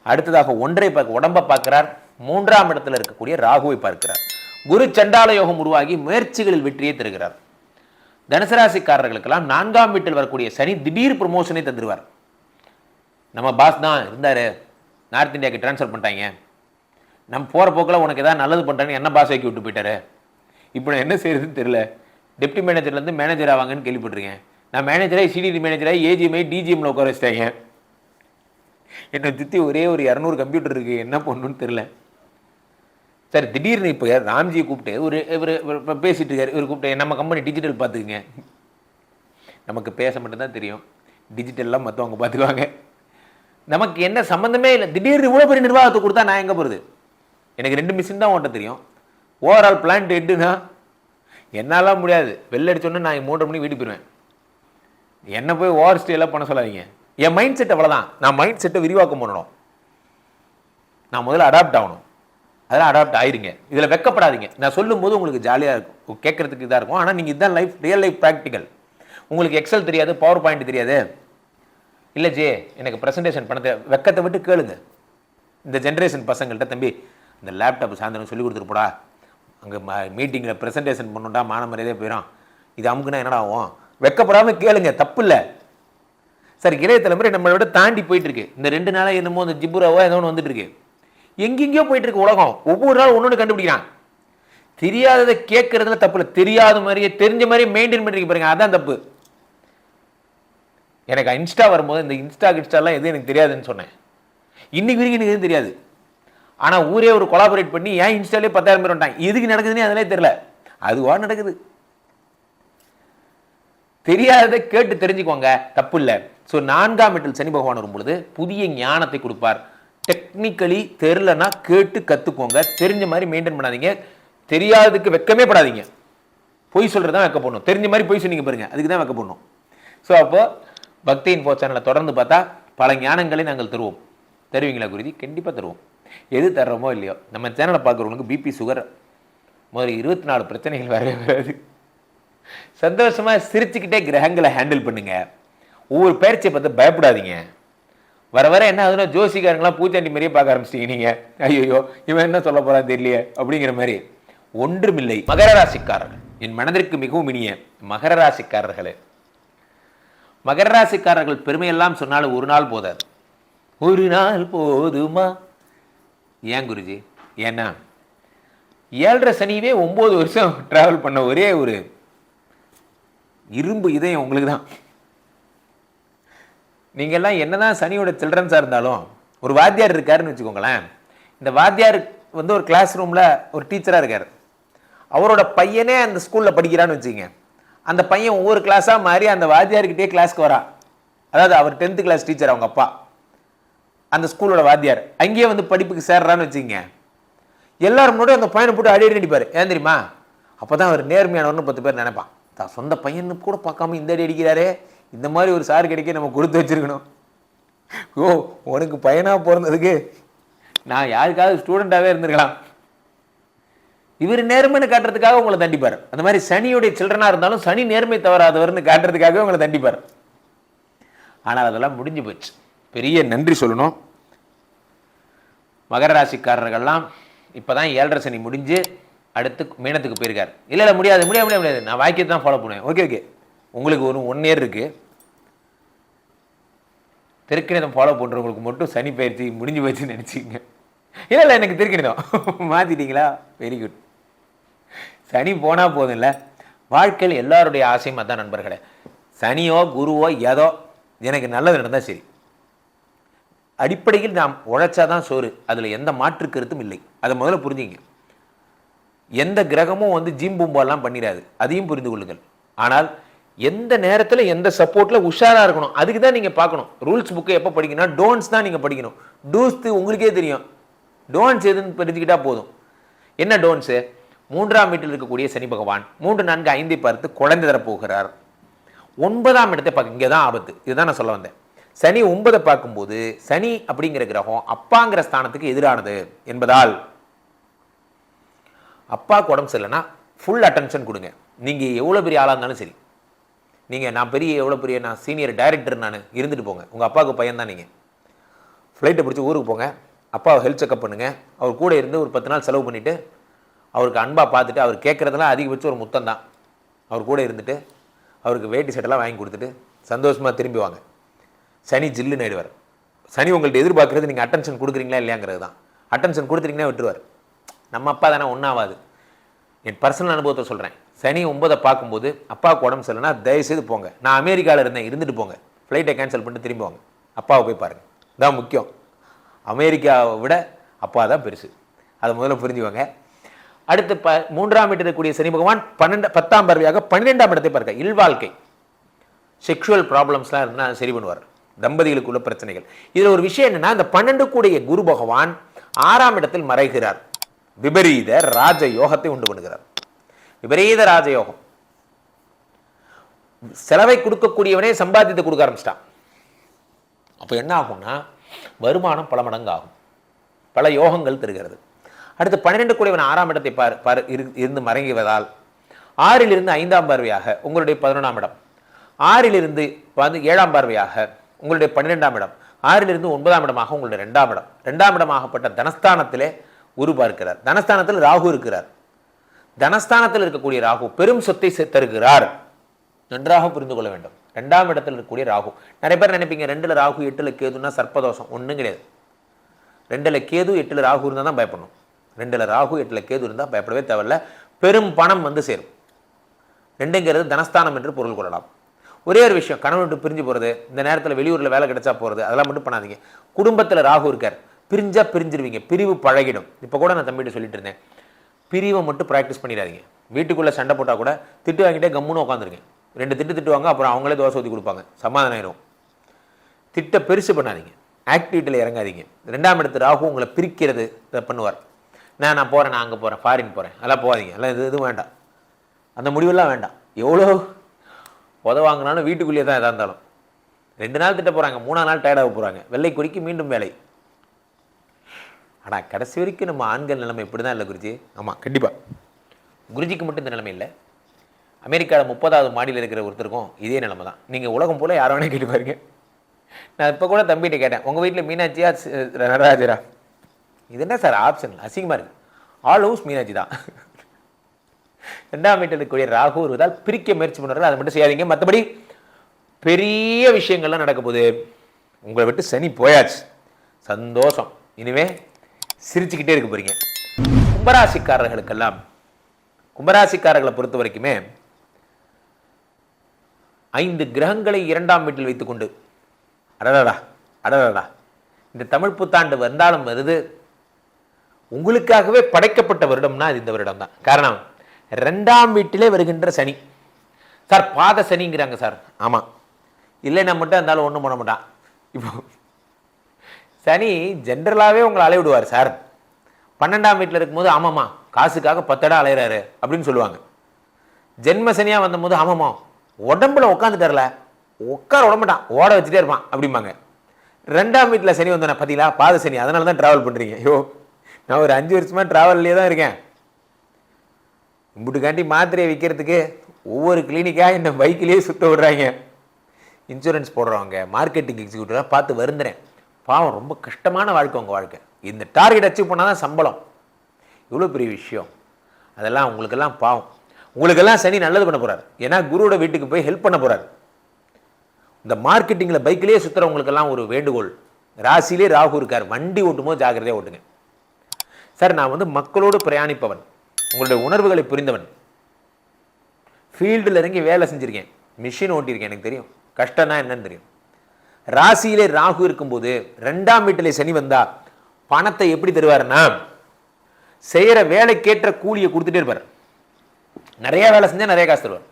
அடுத்ததாக 1 உடம்பை பார்க்கிறார். 3ஆம் இடத்தில் இருக்கக்கூடிய ராகுவை பார்க்கிறார். குரு சண்டால யோகம் உருவாகி முயற்சிகளில் வெற்றியை தருகிறார். தனுசு ராசிக்காரர்களுக்கெல்லாம் 4ஆம் வீட்டில் வரக்கூடிய சனி திடீர் ப்ரொமோஷனை தந்துடுவார். நம்ம பாஸ் தான் இருந்தாரு, நார்த் இந்தியாவுக்கு டிரான்ஸ்ஃபர் பண்ணிட்டாங்க, நம்ம போகிற போக்கில் உனக்கு ஏதாவது நல்லது பண்ணுறாங்க, என்ன பாஸ் ஆக்கி விட்டு போயிட்டாரு, இப்போ நான் என்ன செய்யறதுன்னு தெரியல, டெப்டி மேனேஜர்லேருந்து மேனேஜர் ஆவாங்கன்னு கேள்விப்பட்டிருக்கேன். நான் மேனேஜராக சிடிடி மேனேஜராக ஏஜிஎம்ஐ டிஜிஎம்ல உட்கார வச்சிட்டாங்க. என்னை சுற்றி ஒரே ஒரு 200 கம்ப்யூட்டர் இருக்கு, என்ன பண்ணணும்னு தெரியல. சார் திடீர்னு இப்போ ராம்ஜியை கூப்பிட்டு இவர் பேசிட்டு இருக்காரு. இவர் கூப்பிட்டு நம்ம கம்பெனி டிஜிட்டல் பார்த்துக்குங்க. நமக்கு பேச மட்டும்தான் தெரியும், டிஜிட்டல்லாம் மற்றவங்க பார்த்துக்குவாங்க. நமக்கு என்ன சம்மந்தமே இல்லை. திடீர்னு இவ்வளோ பெரிய நிர்வாகத்தை கொடுத்தா நான் எங்கே போகிறது? எனக்கு 2 மிஷின் தான் ஓட்ட தெரியும். ஓவரால் பிளான்ட் ஹெட்டுனா என்னாலாம் முடியாது. வெளில அடிச்சோன்னா நான் 3:30 மணிக்கு வீட்டுக்கு போயிடுவேன். என்ன போய் ஓவர் ஸ்டே எல்லாம் பண்ண சொல்லாதீங்க. என் மைண்ட் செட் அவ்வளோதான். நான் மைண்ட் செட்டை விரிவாக்கம் பண்ணணும். நான் முதல்ல அடாப்ட் ஆகணும். அதெல்லாம் அடாப்ட் ஆயிருங்க. இதில் வெக்கப்படாதீங்க. நான் சொல்லும் போது உங்களுக்கு ஜாலியாக இருக்கும், கேட்கறதுக்கு இதாக இருக்கும். ஆனால் நீங்கள் இதுதான் லைஃப், ரியல் லைஃப் ப்ராக்டிக்கல். உங்களுக்கு எக்ஸல் தெரியாது, பவர் பாயிண்ட் தெரியாது, இல்லை ஜே எனக்கு ப்ரெசன்டேஷன் பண்ண வெக்கத்தை விட்டு கேளுங்க. இந்த ஜென்ரேஷன் பசங்கள்கிட்ட, தம்பி இந்த லேப்டாப் சாயந்தரம் சொல்லி கொடுத்துட்டு போடா, அங்கே மீட்டிங்கில் ப்ரெசன்டேஷன் பண்ணணுண்டா, மான மரியாதையே போயிடும், இது அமுக்குன்னா என்னடா ஆகும், வெக்கப்படாமல் கேளுங்க, தப்பு இல்லை சார். இளைய தலைமுறை நம்மளை விட தாண்டி போயிட்டு இருக்கு. இந்த 2 நாளாக என்னமோ இந்த ஜிபுராவோ ஏதோ ஒன்று வந்துட்டு இருக்கு, எங்கெங்கயோ போயிட்டு இருக்கு உலகம். ஒவ்வொரு நாள் ஒன்று கண்டுபிடிக்கிறான். தெரியாததை கேட்கறதுல தப்பு இல்லை, தெரியாத மாதிரியே தெரிஞ்ச மாதிரியே மெயின்டைன் பண்ணிருக்கு பாருங்க, அதான் தப்பு. எனக்கு இன்ஸ்டா வரும்போது இந்த இன்ஸ்டாலாம் எதுவும் எனக்கு தெரியாதுன்னு சொன்னேன். இன்னைக்கு வரைக்கும் எனக்கு எதுவும் தெரியாது. ஆனால் ஊரே ஒரு கொலாபரேட் பண்ணி ஏன் இன்ஸ்டாலே 10,000 பேர் வந்துட்டாங்க. எதுக்கு நடக்குதுன்னு அதிலே தெரியல, அதுவா நடக்குது. தெரியாததை கேட்டு தெரிஞ்சுக்கோங்க, தப்பு இல்லை. ஸோ 4ஆம் வீட்டில் சனி பகவான் வரும்பொழுது புதிய ஞானத்தை கொடுப்பார். டெக்னிக்கலி தெரிலனா கேட்டு கற்றுக்கோங்க, தெரிஞ்ச மாதிரி மெயின்டைன் பண்ணாதீங்க. தெரியாததுக்கு வெக்கமே படாதீங்க. பொய் சொல்கிறதான் வெக்க போடணும். தெரிஞ்ச மாதிரி பொய் சொன்னீங்க பாருங்க, அதுக்கு தான் வெக்க போடணும். ஸோ அப்போ பக்தி இன்ஃபோ சேனலை தொடர்ந்து பார்த்தா பல ஞானங்களை நாங்கள் தருவோம். தருவீங்களா குருஜி? கண்டிப்பாக தருவோம். எது தர்றோமோ இல்லையோ, நம்ம சேனலை பார்க்குறவங்களுக்கு பிபி சுகர் முதல்ல 24 பிரச்சனைகள் வரவே வராது. சந்தோஷமாக சிரிச்சுக்கிட்டே கிரகங்களை ஹேண்டில் பண்ணுங்க. ஒவ்வொரு பயிற்சியை பார்த்து பயப்படாதீங்க. வர வர என்ன ஆகுதுன்னா, ஜோசிக்காரங்களாம் பூச்சாண்டி மாதிரியே பார்க்க ஆரம்பிச்சிட்டீங்க. நீங்கள் ஐயோ இவன் என்ன சொல்ல போகிறான் தெரியலையே அப்படிங்கிற மாதிரி. ஒன்றுமில்லை. மகர ராசிக்காரர்கள், என் மனதிற்கு மிகவும் இனிய மகர ராசிக்காரர்களே, மகர ராசிக்காரர்கள் பெருமையெல்லாம் சொன்னாலும் ஒரு நாள் போதாது. ஒரு நாள் போதுமா? ஏன் குருஜி? ஏன்னா 7.5 சனியவே 9 வருஷம் டிராவல் பண்ண ஒரே ஒரு இரும்பு இதயம் உங்களுக்கு தான். நீங்கள்லாம் என்னதான் சனியோட சில்ட்ரன்ஸாக இருந்தாலும், ஒரு வாத்தியார் இருக்காருன்னு வச்சுக்கோங்களேன். இந்த வாத்தியார் வந்து ஒரு கிளாஸ் ரூமில் ஒரு டீச்சராக இருக்கார். அவரோட பையனே அந்த ஸ்கூலில் படிக்கிறான்னு வச்சுக்கோங்க. அந்த பையன் ஒவ்வொரு கிளாஸாக மாறி அந்த வாத்தியார்கிட்டே கிளாஸ்க்கு வரா. அதாவது அவர் 10th கிளாஸ் டீச்சர், அவங்க அப்பா அந்த ஸ்கூலோட வாத்தியார். அங்கேயே வந்து படிப்புக்கு சேர்றான்னு வச்சுக்கோங்க. எல்லாரும் முன்னாடி அந்த பையனை போட்டு அடி அடிப்பார். ஏன் தெரியுமா? அப்போ தான் அவர் நேர்மையானவர்னு 10 பேர் நினைப்பான். தான் சொந்த பையனு கூட பார்க்காம இந்த அடி அடிக்கிறாரே, இந்த மாதிரி ஒரு சார் கிடைக்க நம்ம கொடுத்து வச்சிருக்கணும். ஓ, உனக்கு பையனாக பிறந்ததுக்கு நான் யாருக்காவது ஸ்டூடெண்ட்டாகவே இருந்திருக்கலாம். இவர் நேர்மைன்னு காட்டுறதுக்காக உங்களை தண்டிப்பார். அந்த மாதிரி சனியுடைய சில்ட்ரனாக இருந்தாலும் சனி நேர்மை தவறாதவர்னு காட்டுறதுக்காகவே உங்களை தண்டிப்பார். ஆனால் அதெல்லாம் முடிஞ்சு போச்சு. பெரிய நன்றி சொல்லணும். மகர ராசிக்காரர்கள்லாம் இப்போ தான் 7.5 சனி முடிஞ்சு அடுத்து மீனத்துக்கு போயிருக்கார். இல்லை இல்லை முடியாது முடியாது முடியாது முடியாது, நான் வாக்கியத்தை தான் ஃபாலோ பண்ணுவேன். ஓகே ஓகே, உங்களுக்கு ஒரு 1 இயர் இருக்குது. திருக்கணிதம் ஃபாலோ பண்ணுறவங்களுக்கு மட்டும் சனி பயிற்சி முடிஞ்சு போயிடுச்சுன்னு நினச்சிங்க. இல்லை இல்லை, எனக்கு திருக்கணிதம் மாற்றிட்டீங்களா? Very good. சனி போனால் போதும் இல்லை, வாழ்க்கையில் எல்லாருடைய ஆசையும் அதான் நண்பர்களே. சனியோ குருவோ ஏதோ எனக்கு நல்லது நடந்தால் சரி. அடிப்படையில் நாம் உழைச்சாதான் சோறு, அதில் எந்த மாற்று கருத்தும் இல்லை. அதை முதல்ல புரிஞ்சுங்க. எந்த கிரகமும் வந்து ஜிம்பூம்பாலாம் பண்ணிடாது, அதையும் புரிந்து கொள்ளுங்கள். ஆனால் எந்த நேரத்தில் எந்த சப்போர்ட்டில் உஷாராக இருக்கணும், அதுக்கு தான் நீங்கள் பார்க்கணும். ரூல்ஸ் புக்கு எப்போ படிக்கணும், டோன்ட்ஸ் தான் நீங்கள் படிக்கணும். டூஸ் உங்களுக்கே தெரியும், டோன்ட்ஸ் எதுன்னு தெரிஞ்சுக்கிட்டா போதும். என்ன டோன்ஸு? 3ஆம் வீட்டில் இருக்கக்கூடிய சனி பகவான் 3, 4, 5 பார்த்து குழந்தை தரப்போகிறார். 9ஆம் இடத்தை பார்க்க, இங்கே தான் ஆபத்து. இதுதான் நான் சொல்ல வந்தேன். சனி 9 பார்க்கும்போது சனி அப்படிங்கிற கிரகம் அப்பாங்கிற ஸ்தானத்துக்கு எதிரானது என்பதால் அப்பாவுக்கு உடம்பு சரியில்லைன்னா ஃபுல் அட்டென்ஷன் கொடுங்க. நீங்கள் எவ்வளோ பெரிய ஆளாக இருந்தாலும் சரி, நீங்கள் நான் எவ்வளோ பெரிய நான் சீனியர் டைரக்டர் நான் இருந்துட்டு போங்க. உங்கள் அப்பாவுக்கு பையன் தான் நீங்கள். ஃப்ளைட்டை பிடிச்சி ஊருக்கு போங்க, அப்பாவை ஹெல்த் செக்அப் பண்ணுங்கள். அவர் கூட இருந்து ஒரு 10 நாள் செலவு பண்ணிவிட்டு அவருக்கு அன்பாக பார்த்துட்டு, அவர் கேட்குறதெல்லாம் அதிகபட்சம் ஒரு முத்தம் தான். அவர் கூட இருந்துட்டு அவருக்கு வேட்டி சட்டெல்லாம் வாங்கி கொடுத்துட்டு சந்தோஷமாக திரும்பி வாங்க. சனி ஜில்லுன்னு ஆயிடுவார். சனி உங்கள்கிட்ட எதிர்பார்க்குறது நீங்கள் அட்டென்ஷன் கொடுக்குறீங்களா இல்லையாங்கிறது தான். அட்டென்ஷன் கொடுத்துட்டீங்கன்னா விட்டுருவார். நம்ம அப்பா தானே, ஒன்றாவாது. என் பர்சனல் அனுபவத்தை சொல்கிறேன். சனி 9 பார்க்கும்போது அப்பாவுக்கு உடம்பு சரியில்லைன்னா தயவுசெய்து போங்க. நான் அமெரிக்காவில் இருந்துட்டு போங்க, ஃப்ளைட்டை கேன்சல் பண்ணிட்டு திரும்பி வாங்க. அப்பாவை போய் பாருங்கள், தான் முக்கியம். அமெரிக்காவை விட அப்பா தான் பெருசு, அதை முதல்ல புரிஞ்சுவாங்க. அடுத்து 3ஆம் வீட்டில் இருக்கக்கூடிய சனி பகவான் 10ஆம் பார்வையாக 12ஆம் இடத்தை பார்க்க. இல்வாழ்க்கை, செக்ஷுவல் ப்ராப்ளம்ஸ்லாம் இருந்தால் சரி பண்ணுவார். தம்பதிகளுக்குள்ள பிரச்சனைகள். இதில் ஒரு விஷயம் என்னன்னா, இந்த 12 கூடிய குரு பகவான் 6ஆம் இடத்தில் மறைகிறார். விபரீத ராஜ யோகத்தை உண்டு பண்ணுகிறார். விபரீத ராஜயோகம் செலவை கொடுக்கக்கூடியவனே சம்பாதித்து கொடுக்க ஆரம்பிச்சிட்டான். அப்போ என்ன ஆகும்னா வருமானம் பல மடங்கு ஆகும், பல யோகங்கள் தருகிறது. அடுத்து 12 கூடியவன் 6ஆம் இடத்தை இருந்து மறைங்குவதால் 6லிருந்து 5ஆம் பார்வையாக உங்களுடைய 11ஆம் இடம், 6லிருந்து 7ஆம் பார்வையாக உங்களுடைய 12ஆம் இடம், 6லிருந்து 9ஆம் இடமாக உங்களுடைய 2ஆம் இடம், 2ஆம் இடமாகப்பட்ட தனஸ்தானத்திலே குரு பார்க்கிறார். தனஸ்தானத்தில் ராகு இருக்கிறார். தனஸ்தானத்தில் இருக்கக்கூடிய ராகு பெரும் சொத்தை தருகிறார். நன்றாக புரிந்து கொள்ள வேண்டும். 2ஆம் இடத்தில் இருக்கக்கூடிய ராகு, நிறைய பேர் நினைப்பீங்க 2ல் ராகு 8ல் கேதுன்னா சர்ப்பதோஷம். ஒன்றும் கிடையாது. 2ல் கேது 8ல் ராகு இருந்தால் தான் பயப்படணும். 2ல் ராகு 8ல் கேது இருந்தால் பயப்படவே தேவையில்ல. பெரும் பணம் வந்து சேரும். 2ங்கிறது தனஸ்தானம் என்று பொருள் கொள்ளலாம். ஒரே ஒரு விஷயம், கணவன் விட்டு பிரிஞ்சு போகிறது, இந்த நேரத்தில் வெளியூரில் வேலை கிடைச்சா போகிறது, அதெல்லாம் மட்டும் பண்ணாதீங்க. குடும்பத்தில் ராகு இருக்கார், பிரிஞ்சா பிரிஞ்சிருவீங்க, பிரிவு பழகிடும். இப்போ கூட நான் தம்பிகிட்ட சொல்லிட்டு இருந்தேன், பிரிவை மட்டும் ப்ராக்டிஸ் பண்ணிடாதீங்க. வீட்டுக்குள்ளே சண்டை போட்டால் கூட திட்டு வாங்கிட்டே கம்முன்னு உட்காந்துருங்க. 2 திட்டுவாங்க, அப்புறம் அவங்களே தோசை ஊற்றி கொடுப்பாங்க, சமாதானம் ஆயிரும். திட்ட பெருசு பண்ணாதீங்க, ஆக்டிவிட்டியில் இறங்காதீங்க. 2ஆம் இடத்து ராகு உங்களை பிரிக்கிறது பண்ணுவார். நான் போகிறேன், நான் அங்கே போகிறேன், ஃபாரின் போகிறேன், அதெல்லாம் போகாதீங்க, எல்லாம் எதுவும் வேண்டாம், அந்த முடிவெல்லாம் வேண்டாம். எவ்வளோ உதவாங்கினாலும் வீட்டுக்குள்ளேயே தான் எதாக இருந்தாலும் 2 நாள் திட்ட போகிறாங்க, 3ஆம் நாள் டயர்டாக போகிறாங்க, வெள்ளை குறிக்கு மீண்டும் வேலை. ஆனால் கடைசி வரைக்கும் நம்ம ஆண்கள் நிலைமை இப்படி தான் இல்லை குருஜி. ஆமாம், கண்டிப்பாக குருஜிக்கு மட்டும் இந்த நிலைமை இல்லை. அமெரிக்காவில் 30வது மாடியில் இருக்கிற ஒருத்தருக்கும் இதே நிலைமை தான். நீங்கள் உலகம் போல் யாரை வேணால் கேட்டு பாருங்க. நான் இப்போ கூட தம்பிகிட்ட கேட்டேன், உங்கள் வீட்டில் மீனாட்சியா நடராஜரா? இது என்ன சார் ஆப்ஷன், அசிங்கமாக இருக்குது. ஆல் ஹவுஸ் மீனாட்சி தான். 2ஆம் வீட்டில் இருக்கக்கூடிய ராகு வருவதால் பிரிக்க முயற்சி பண்ணுறாரு, அதை மட்டும் செய்யாதீங்க. மற்றபடி பெரிய விஷயங்கள்லாம் நடக்க போகுது. உங்களை விட்டு சனி போயாச்சு, சந்தோஷம். இனிமே சிரிச்சுக்கிட்டே இருக்க போறீங்க. கும்பராசிக்காரர்களுக்கெல்லாம், கும்பராசிக்காரர்களை பொறுத்த வரைக்குமே 5 கிரகங்களை 2ஆம் வீட்டில் வைத்துக்கொண்டு அடடா அடடா இந்த தமிழ் புத்தாண்டு வந்தாலும் வருது. உங்களுக்காகவே படைக்கப்பட்ட வருடம்னா அது இந்த வருடம் தான். காரணம், 2ஆம் வீட்டிலே வருகின்ற சனி. சார் பாத சனிங்கிறாங்க சார். ஆமாம், இல்லைன்னா மட்டும் இருந்தாலும் ஒன்றும் பண்ண மாட்டான். இப்போ சனி ஜென்ரலாகவே உங்களை அலைய விடுவார் சார். 12ஆம் வீட்டில் இருக்கும்போது ஆமாம்மா காசுக்காக 10 இடம் அலையிறாரு அப்படின்னு சொல்லுவாங்க. ஜென்ம சனியாக வந்தபோது ஆமாம்மா உடம்புல உட்காந்துட்டார்ல, உட்கார விடமாட்டான், ஓட வச்சுட்டே இருப்பான் அப்படிம்பாங்க. 2ஆம் வீட்டில் சனி வந்தோன்னா பார்த்தீங்களா, பாத சனி, அதனால தான் ட்ராவல் பண்ணுறீங்க. ஐயோ நான் ஒரு 5 வருஷமாக ட்ராவல்லே தான் இருக்கேன். இம்புட்டுக்காண்டி மாத்திரையை விற்கிறதுக்கு ஒவ்வொரு கிளினிக்காக இந்த பைக்கிலேயே சுற்ற விடுறாங்க. இன்சூரன்ஸ் போடுறவங்க, மார்க்கெட்டிங் எக்ஸிக்யூட்டிவாக பார்த்து வருந்துறேன். பாவம், ரொம்ப கஷ்டமான வாழ்க்கை உங்கள் வாழ்க்கை. இந்த டார்கெட் அச்சீவ் பண்ணால் தான் சம்பளம். இவ்வளோ பெரிய விஷயம். அதெல்லாம் உங்களுக்கெல்லாம் பாவம். உங்களுக்கெல்லாம் சனி நல்லது பண்ண போகிறார். ஏன்னா குருவோட வீட்டுக்கு போய் ஹெல்ப் பண்ண போகிறார். இந்த மார்க்கெட்டிங்கில் பைக்கிலேயே சுற்றுறவங்களுக்கெல்லாம் ஒரு வேண்டுகோள், ராசியிலே ராகு இருக்கார், வண்டி ஓட்டும் போது ஜாக்கிரதையாக ஓட்டுங்க. சார் நான் மக்களோடு பிரயாணிப்பவன், உங்களுடைய உணர்வுகளை புரிந்தவன், ஃபீல்டில் இறங்கி வேலை செஞ்சுருக்கேன், மிஷின் ஓட்டியிருக்கேன், எனக்கு தெரியும் கஷ்டம்னா என்னன்னு தெரியும். ராசியிலே ராகு இருக்கும்போது 2ஆம் வீட்டிலே சனி வந்தா பணத்தை எப்படி தருவாருன்னா, செய்கிற வேலைக்கேற்ற கூலியை கொடுத்துட்டே இருப்பார். நிறைய வேலை செஞ்சால் நிறைய காசு தருவார்.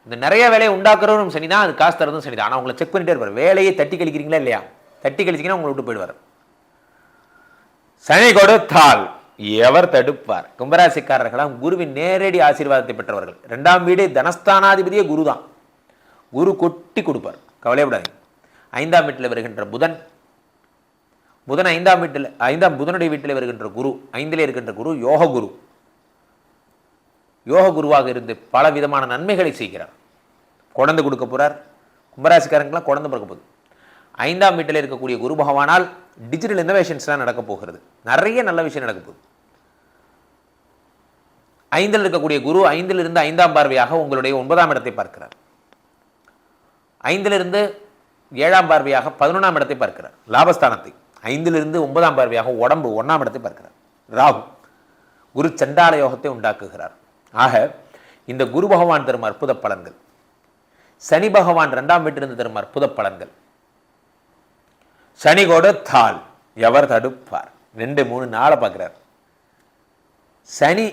இந்த நிறைய வேலையை உண்டாக்குறவரும் சனி தான், அது காசு தரதும் சனி தான். ஆனால் உங்களை செக் பண்ணிட்டே இருப்பார். வேலையை தட்டி கழிக்கிறீங்களா இல்லையா, தட்டி கழிச்சிங்கன்னா உங்களை விட்டு போயிடுவார். சனி கொடுத்தால் எவர் தடுப்பார்? கும்பராசிக்காரர்களாம் குருவின் நேரடி ஆசீர்வாதத்தை பெற்றவர்கள். 2ஆம் வீடு தனஸ்தானாதிபதியே குரு தான். குரு கொட்டி கொடுப்பார், கவலைப்படாதீங்க. 5ஆம் வீட்டில் வருகின்ற புதன், 5ஆம் வீட்டில், புதனுடைய வீட்டில் வருகின்ற குரு, 5லே இருக்கின்ற குரு யோக குரு. யோக குருவாக இருந்து பல விதமான நன்மைகளை செய்கிறார். குழந்தை கொடுக்க போறார். கும்பராசிக்காரங்களாம் குழந்தை பிறக்க போகுது. 5ஆம் வீட்டில் இருக்கக்கூடிய குரு பகவானால் டிஜிட்டல் இன்னோவேஷன்ஸ்லாம் நடக்க போகிறது. நிறைய நல்ல விஷயம் நடக்க போகுது. 5ல் இருக்கக்கூடிய குரு 5ல் இருந்து 5ஆம் பார்வையாக உங்களுடைய 9ஆம் இடத்தை பார்க்கிறார். 5ல் இருந்து 7ஆம் பார்வையாக 11ஆம் இடத்தை பார்க்கிறார், லாபஸ்தானத்தை. 5ல் இருந்து 9ஆம் பார்வையாக உடம்பு 1ஆம் இடத்தை பார்க்கிறார் ராகு. குரு சண்டால யோகத்தை உண்டாக்குகிறார். ஆக இந்த குரு பகவான் தரும் அற்புத பலன்கள், சனி பகவான் 2ஆம் வீட்டிலிருந்து தரும் அற்புத பலன்கள். சனி கொடுத்தால் எவர் தடுப்பார்? 2, 3, 4 பார்க்கிறார். சனி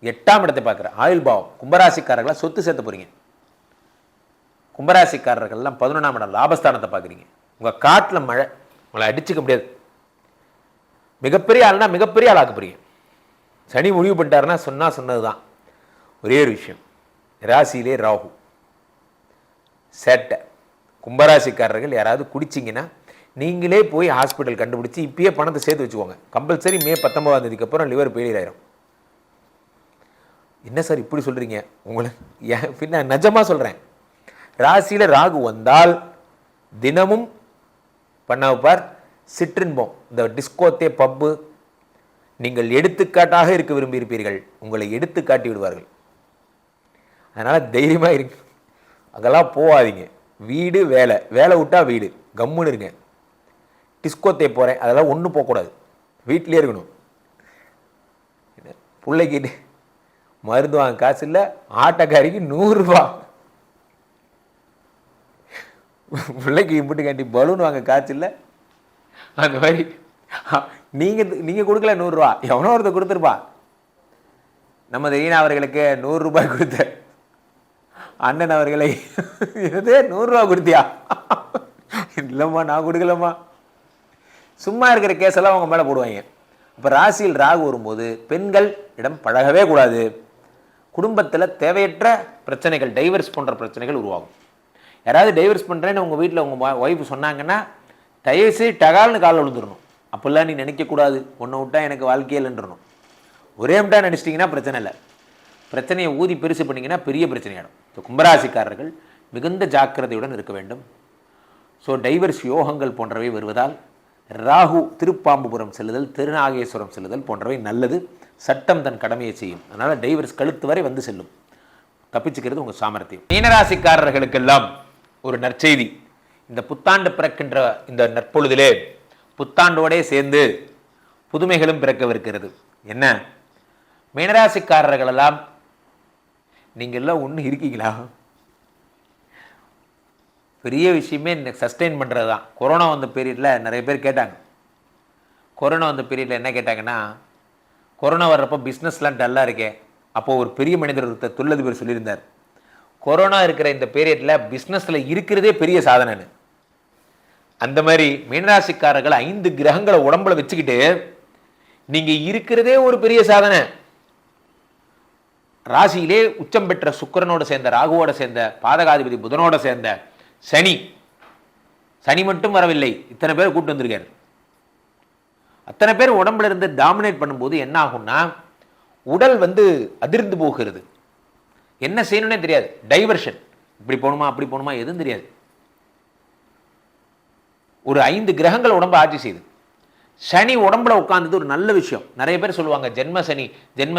8ஆம் இடத்தை பார்க்கிறார், ஆயுள் பாவம். கும்பராசிக்காரர்களா சொத்து சேர்த்து போறீங்க. கும்பராசிக்காரர்கள்லாம் 11ஆம் இடம் லாபஸ்தானத்தை பார்க்குறீங்க. உங்கள் காட்டில் மழை, உங்களை அடிச்சுக்க முடியாது. மிகப்பெரிய ஆள்னா மிகப்பெரிய ஆளாக்க போறீங்க. சனி முடிவு பண்ணிட்டாருன்னா சொன்னது தான். ஒரே ஒரு விஷயம், ராசியிலே ராகு. சேட்டை. கும்பராசிக்காரர்கள் யாராவது குடிச்சிங்கன்னா நீங்களே போய் ஹாஸ்பிட்டல் கண்டுபிடிச்சி இப்பயே பணத்தை சேர்த்து வச்சுக்கோங்க. கம்பல்சரி மே 19 அப்புறம் லிவர் ஃபெயிலியர் ஆயிரும். என்ன சார் இப்படி சொல்கிறீங்க? உங்களுக்கு பின்ன நிஜமாக சொல்கிறேன். ராசியில் ராகு வந்தால் தினமும் பண்ண வைப்பார். சிற்றின்பம், இந்த டிஸ்கோத்தே பப்பு, நீங்கள் எடுத்துக்காட்டாக இருக்க விரும்பியிருப்பீர்கள், உங்களை எடுத்து காட்டி விடுவார்கள். அதனால் தைரியமாக இருக்கு, அதெல்லாம் போகாதீங்க. வீடு வேலை, வேலை விட்டா வீடு, கம்முன்னு இருங்க. டிஸ்கோத்தே போகிறேன் அதெல்லாம் ஒன்றும் போகக்கூடாது, வீட்டிலே இருக்கணும். பிள்ளைக்கு மருந்து வாங்க காசு இல்லை, ஆட்டக்காரிக்கு 100 ரூபா, பிள்ளைக்கு இம்பிட்டு காட்டி பலூன் வாங்க காசு இல்லை. அந்த மாதிரி நீங்கள் கொடுக்கல 100 ரூபா, எவனோ ஒருத்தர் கொடுத்துருப்பா. நம்ம ரீனா அவர்களுக்கு 100 ரூபாய் கொடுத்த அண்ணன் அவர்களை 100 ரூபா கொடுத்தியா? இல்லைம்மா நான் கொடுக்கலம்மா. சும்மா இருக்கிற கேஸெல்லாம் அவங்க மேலே போடுவாங்க. அப்போ ராசியில் ராகு வரும்போது பெண்கள் இடம் பழகவே கூடாது. குடும்பத்தில் தேவையற்ற பிரச்சனைகள், டைவர்ஸ் போன்ற பிரச்சனைகள் உருவாகும். யாராவது டைவர்ஸ் பண்ணுறேன்னு உங்கள் வீட்டில் உங்கள் ஒய்ஃப் சொன்னாங்கன்னா தயவுசெய்து டகால்னு காலில் விழுந்துடணும். அப்போல்லாம் நீ நினைக்கக்கூடாது, ஒன்றை விட்டா எனக்கு வாழ்க்கையில்ன்றணும். ஒரே விட்டா நினச்சிட்டிங்கன்னா பிரச்சனை இல்லை, பிரச்சனையை ஊதி பெருசு பண்ணிங்கன்னா பெரிய பிரச்சனையாடும். ஸோ கும்பராசிக்காரர்கள் மிகுந்த ஜாக்கிரதையுடன் இருக்க வேண்டும். ஸோ டைவர்ஸ் யோகங்கள் போன்றவை வருவதால் ராகு திருப்பாம்புபுரம் செல்லுதல், திருநாகேஸ்வரம் செல்லுதல் போன்றவை நல்லது. சட்டம் தன் கடமையை செய்யும். அதனால் டைவர்ஸ் கழுத்து வரை வந்து செல்லும். தப்பிச்சுக்கிறது உங்கள் சாமர்த்தியம். மீனராசிக்காரர்களுக்கெல்லாம் ஒரு நற்செய்தி. இந்த புத்தாண்டு பிறக்கின்ற இந்த நற்பொழுதிலே புத்தாண்டோடே சேர்ந்து புதுமைகளும் பிறக்கவிருக்கிறது. என்ன? மீனராசிக்காரர்களெல்லாம் நீங்கள் எல்லாம் ஒன்று இருக்கீங்களா? பெரிய விஷயமே சஸ்டெயின் பண்ணுறது தான். கொரோனா வந்த பீரியடில் நிறைய பேர் கேட்டாங்க. கொரோனா வந்த பீரியடில் என்ன கேட்டாங்கன்னா, கொரோனா வர்றப்போ பிஸ்னஸ்லாம் டல்லாக இருக்கே. அப்போது ஒரு பெரிய மனிதர் ஒருத்தர் தொழிலதிபர் சொல்லியிருந்தார், கொரோனா இருக்கிற இந்த பீரியடில் பிஸ்னஸில் இருக்கிறதே பெரிய சாதனைன்னு. அந்த மாதிரி மீனராசிக்காரர்கள் 5 கிரகங்களை உடம்புல வச்சுக்கிட்டு நீங்கள் இருக்கிறதே ஒரு பெரிய சாதனை. ராசியிலே உச்சம் பெற்ற சுக்கிரனோட சேர்ந்த, ராகுவோட சேர்ந்த, பாதகாதிபதி புதனோட சேர்ந்த சனி மட்டும் வரவில்லை, இத்தனை பேர் கூட்டு வந்திருக்காரு. அத்தனை பேர் உடம்புல இருந்து டாமினேட் பண்ணும்போது என்ன ஆகும்னா, உடல் அதிர்ந்து போகிறது. என்ன செய்யணும்னே தெரியாது. டைவர்ஷன், இப்படி போகணுமா அப்படி போகணுமா எதுவும் தெரியாது. ஒரு 5 கிரகங்கள் உடம்பு ஆட்சி செய்யுது. சனி உடம்புல உட்கார்ந்தது ஒரு நல்ல விஷயம். நிறைய பேர் சொல்லுவாங்க ஜென்ம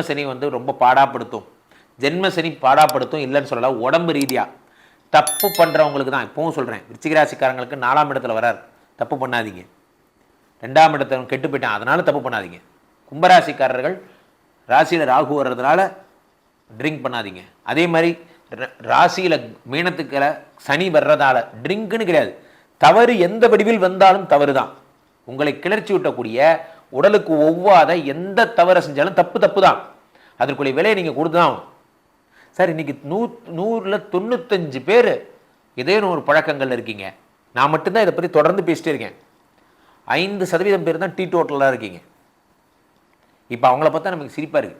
சனி ரொம்ப பாடாப்படுத்தும். ஜென்ம சனி பாடாப்படுத்தும் இல்லைன்னு சொல்லலாம். உடம்பு ரீதியா தப்பு பண்றவங்களுக்கு தான் இப்பவும் சொல்றேன். விருச்சிக ராசிக்காரங்களுக்கு 4ஆம் இடத்துல வரார், தப்பு பண்ணாதீங்க. 2ஆம் இடத்துல கெட்டு போயிட்டான், அதனால தப்பு பண்ணாதீங்க. கும்பராசிக்காரர்கள் ராசியில ராகு வர்றதுனால ட்ரிங்க் பண்ணாதீங்க. அதே மாதிரி ராசியில மீனத்துக்களை சனி வர்றதால ட்ரிங்க்னு கிடையாது, தவறு எந்த வடிவில் வந்தாலும் தவறு தான். உங்களை கிளர்ச்சி விட்டக்கூடிய, உடலுக்கு ஒவ்வாத எந்த தவறை செஞ்சாலும் தப்பு தான். அதற்குரிய விலையை நீங்கள் கொடுத்துதான். சார் இன்னைக்கு 100ல் 95 பேர் இதே ஒரு பழக்கங்கள் இருக்கீங்க. நான் மட்டும்தான் இதை பற்றி தொடர்ந்து பேசிட்டே இருக்கேன். 5% பேர் தான் டீ டோட்டலாக இருக்கீங்க. இப்போ அவங்கள பார்த்தா நமக்கு சிரிப்பாக இருக்கு.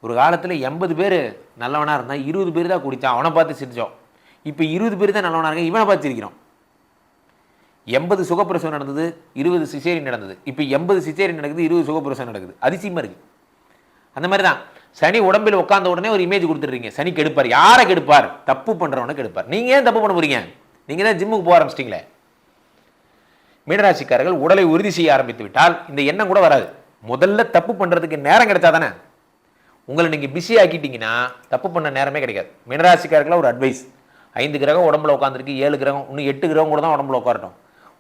ஒரு காலத்தில் 80 பேர் நல்லவனாக இருந்தால் 20 பேர் தான் குடித்தான், அவனை பார்த்து சிரித்தோம். இப்போ 20 பேர் தான் நல்லவனாக இருக்க, இவனை பார்த்து சிரிக்கிறோம். 80 சுகப்பிரசவம் நடந்தது, 20 சிசேரியன் நடந்தது. இப்போ 80 சிசேரியன் நடக்குது, 20 சுகப்பிரசவம் நடக்குது. அதிசயமாக இருக்குது. அந்த மாதிரி தான் சனி உடம்பில் உட்கார்ந்த உடனே ஒரு இமேஜ் கொடுத்துட்றீங்க. சனி கெடுப்பார். யாரை கெடுப்பார்? தப்பு பண்ணுறவனை கெடுப்பார். நீங்கள் ஏன் தப்பு பண்ண போறீங்க? நீங்கள் தான் ஜிம்முக்கு போக ஆரம்பிச்சிட்டிங்களே. மீனராசிக்காரர்கள் உடலை உறுதி செய்ய ஆரம்பித்து விட்டால் இந்த எண்ணம் கூட வராது. முதல்ல தப்பு பண்ணுறதுக்கு நேரம் கிடைச்சா தானே. உங்களை நீங்கள் பிஸி ஆக்கிட்டீங்கன்னா தப்பு பண்ண நேரமே கிடைக்காது. மீனராசிக்காரர்களாக ஒரு அட்வைஸ், 5 கிரகம் உடம்புல உட்காந்துருக்கு, 7 கிரகம், இன்னும் 8 கிரகம் கூட தான் உடம்புல உட்காரட்டும்.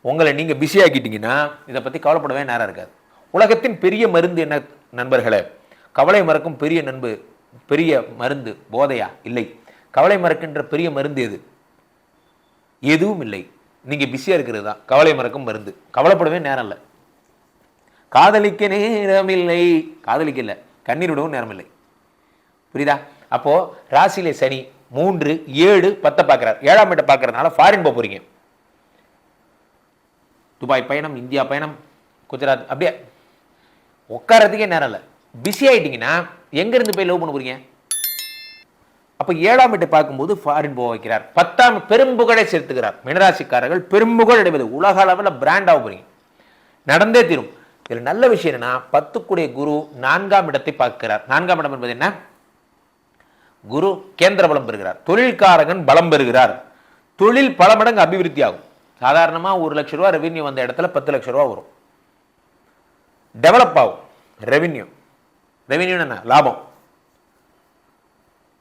உங்களை நீங்கள் பிஸி ஆக்கிட்டீங்கன்னா இதை பற்றி கவலைப்படவே நேரம் இருக்காது. உலகத்தின் பெரிய மருந்து என்ன நண்பர்களே? கவலை மறக்கும் பெரிய மருந்து போதையா? இல்லை. கவலை மறக்கின்ற பெரிய மருந்து எது? எதுவும் இல்லை. நீங்கள் பிஸியாக இருக்கிறது தான் கவலை மறக்கும் மருந்து. கவலைப்படவே நேரம் இல்லை. காதலிக்க நேரம் இல்லை, காதலிக்க இல்லை, கண்ணீர் விடவும் நேரம் இல்லை. புரியுதா? அப்போ ராசியிலே சனி 3, 7, 10 பார்க்கிறார். 7ஆம் இடத்தை பார்க்கறதுனால ஃபாரின் போக போறீங்க. துபாய் பயணம், இந்தியா பயணம், குஜராத், அப்படியே உட்காரத்துக்கே நேரம் இல்லை. பிஸி ஆகிட்டீங்கன்னா எங்கேருந்து போய் லவ் பண்ண போறீங்க? அப்போ 7ஆம் வீட்டை பார்க்கும்போது ஃபாரின் போக வைக்கிறார். 10ஆம் பெரும்புகழை சேர்த்துக்கிறார். மீனராசிக்காரர்கள் பெரும்புகழ் அடைவது உலக அளவில் பிராண்ட் ஆக போறீங்க, நடந்தே தீரும். இதில் நல்ல விஷயம் என்னன்னா 10க்குடைய குரு 4ஆம் இடத்தை பார்க்கிறார். 4ஆம் இடம் என்பது என்ன? குரு கேந்திர பலம் பெறுகிறார், தொழில்காரகன் பலம் பெறுகிறார், தொழில் பல மடங்கு அபிவிருத்தி ஆகும். சாதாரணமாக 1 லட்ச ரூபா ரெவென்யூ வந்த இடத்துல 10 லட்ச ரூபா வரும், டெவலப் ஆகும். ரெவென்யூ என்ன? லாபம்.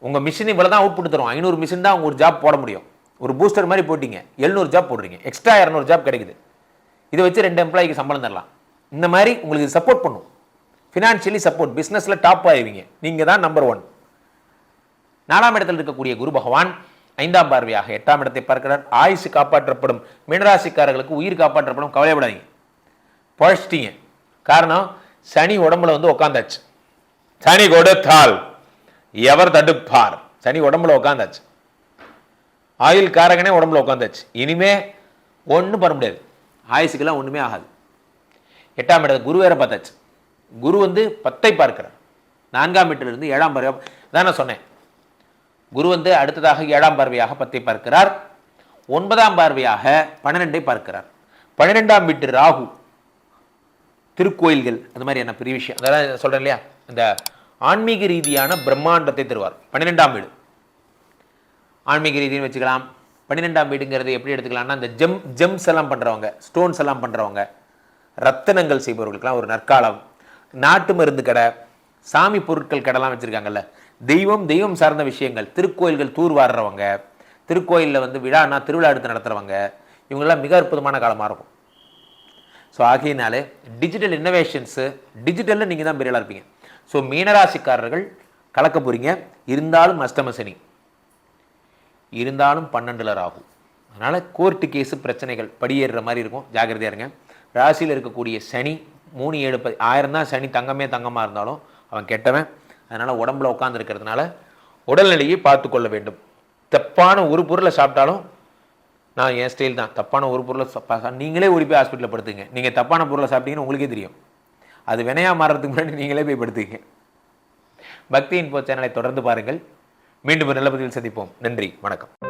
உங்கள் மிஷின் இவ்வளோ தான் அவுட்புட் தரும். 500 மிஷின் தான் ஒரு ஜாப் போட முடியும். ஒரு பூஸ்டர் மாதிரி போட்டிங்க, 700 ஜாப் போடுறீங்க, எக்ஸ்ட்ரா 200 ஜாப் கிடைக்குது. இதை வச்சு 2 எம்ப்ளாய்க்கு சம்பளம் தரலாம். இந்த மாதிரி உங்களுக்கு சப்போர்ட் பண்ணும், ஃபினான்ஷியலி சப்போர்ட். பிஸ்னஸில் டாப் ஆகிவிங்க, நீங்கள் தான் நம்பர் 1. 4ஆம் இடத்தில் இருக்கக்கூடிய குரு பகவான் 5ஆம் பார்வையாக 8ஆம் இடத்தை பார்க்கிறார். ஆயுசு காப்பாற்றப்படும். மீனராசிக்காரர்களுக்கு உயிர் காப்பாற்றப்படும். கவலைப்படாதீங்க, பழச்சிட்டீங்க. காரணம் சனி உடம்புல வந்து உட்காந்தாச்சு. சனி கொடுத்தால் எவர் தடுப்பார்? சனி உடம்புல உட்காந்தாச்சு, ஆயுள் காரகனே உடம்புல உட்காந்தாச்சு. இனிமே ஒன்றும் பண்ண முடியாது, ஆயுசுக்கெல்லாம் ஒன்றுமே ஆகாது. 8ஆம் இடத்து குரு வேற பார்த்தாச்சு. குரு வந்து 10ஐ பார்க்கிறார். 4ஆம் வீட்டிலிருந்து 7ஆம் பார்வை தான் நான் சொன்னேன். குரு வந்து அடுத்ததாக 7ஆம் பார்வையாக 10ஐ பார்க்கிறார். 9ஆம் பார்வையாக 12ஐ பார்க்கிறார். 12ஆம் வீட்டு ராகு திருக்கோயில்கள் அந்த மாதிரி என்ன பெரிய விஷயம், அதெல்லாம் சொல்றேன் இல்லையா, இந்த ஆன்மீக ரீதியான பிரம்மாண்டத்தை தருவார். 12ஆம் வீடு ஆன்மீக ரீதின்னு வச்சுக்கலாம். 12ஆம் வீடுங்கிறது எப்படி எடுத்துக்கலாம்னா, இந்த ஜெம்ஸ் எல்லாம் பண்றவங்க, ஸ்டோன்ஸ் எல்லாம் பண்றவங்க, ரத்தனங்கள் செய்பவர்களுக்கெல்லாம் ஒரு நற்காலம். நாட்டு மருந்து கடை, சாமி பொருட்கள் கடைலாம் வச்சிருக்காங்கல்ல, தெய்வம் சார்ந்த விஷயங்கள், திருக்கோயில்கள் தூர் வாடுறவங்க, திருக்கோயிலில் வந்து விழானா திருவிழா எடுத்து நடத்துறவங்க, இவங்கெல்லாம் மிக அற்புதமான காலமாக இருக்கும். ஸோ ஆகையினாலே டிஜிட்டல் இன்னோவேஷன்ஸு, டிஜிட்டலில் நீங்கள் தான் பெரியலாக இருப்பீங்க. ஸோ மீனராசிக்காரர்கள் கலக்க போகிறீங்க. இருந்தாலும் அஷ்டம சனி, இருந்தாலும் 12ல் ராகும். அதனால் கோர்ட்டு கேஸு பிரச்சனைகள் படியேறுற மாதிரி இருக்கும், ஜாக்கிரதையாக இருங்க. ராசியில் இருக்கக்கூடிய சனி 3, 7, 10 1000 தான் சனி தங்கமாக இருந்தாலும் அவன் கெட்டவன். அதனால் உடம்புல உட்கார்ந்து இருக்கிறதுனால உடல்நிலையை பார்த்து கொள்ள வேண்டும். தப்பான ஒரு பொருளை சாப்பிட்டாலும், நான் என் ஸ்டைல் தான், தப்பான ஒரு பொருளை நீங்களே ஓடி போய் ஹாஸ்பிட்டலில் படுத்துங்க. நீங்கள் தப்பான பொருளை சாப்பிட்டீங்கன்னு உங்களுக்கே தெரியும். அது வினையாக மாறுறதுக்கு முன்னாடி நீங்களே போய் படுத்துங்க. பக்தி இன்ஃபோ சேனலை தொடர்ந்து பாருங்கள். மீண்டும் ஒரு நல்ல பதிவில் சந்திப்போம். நன்றி, வணக்கம்.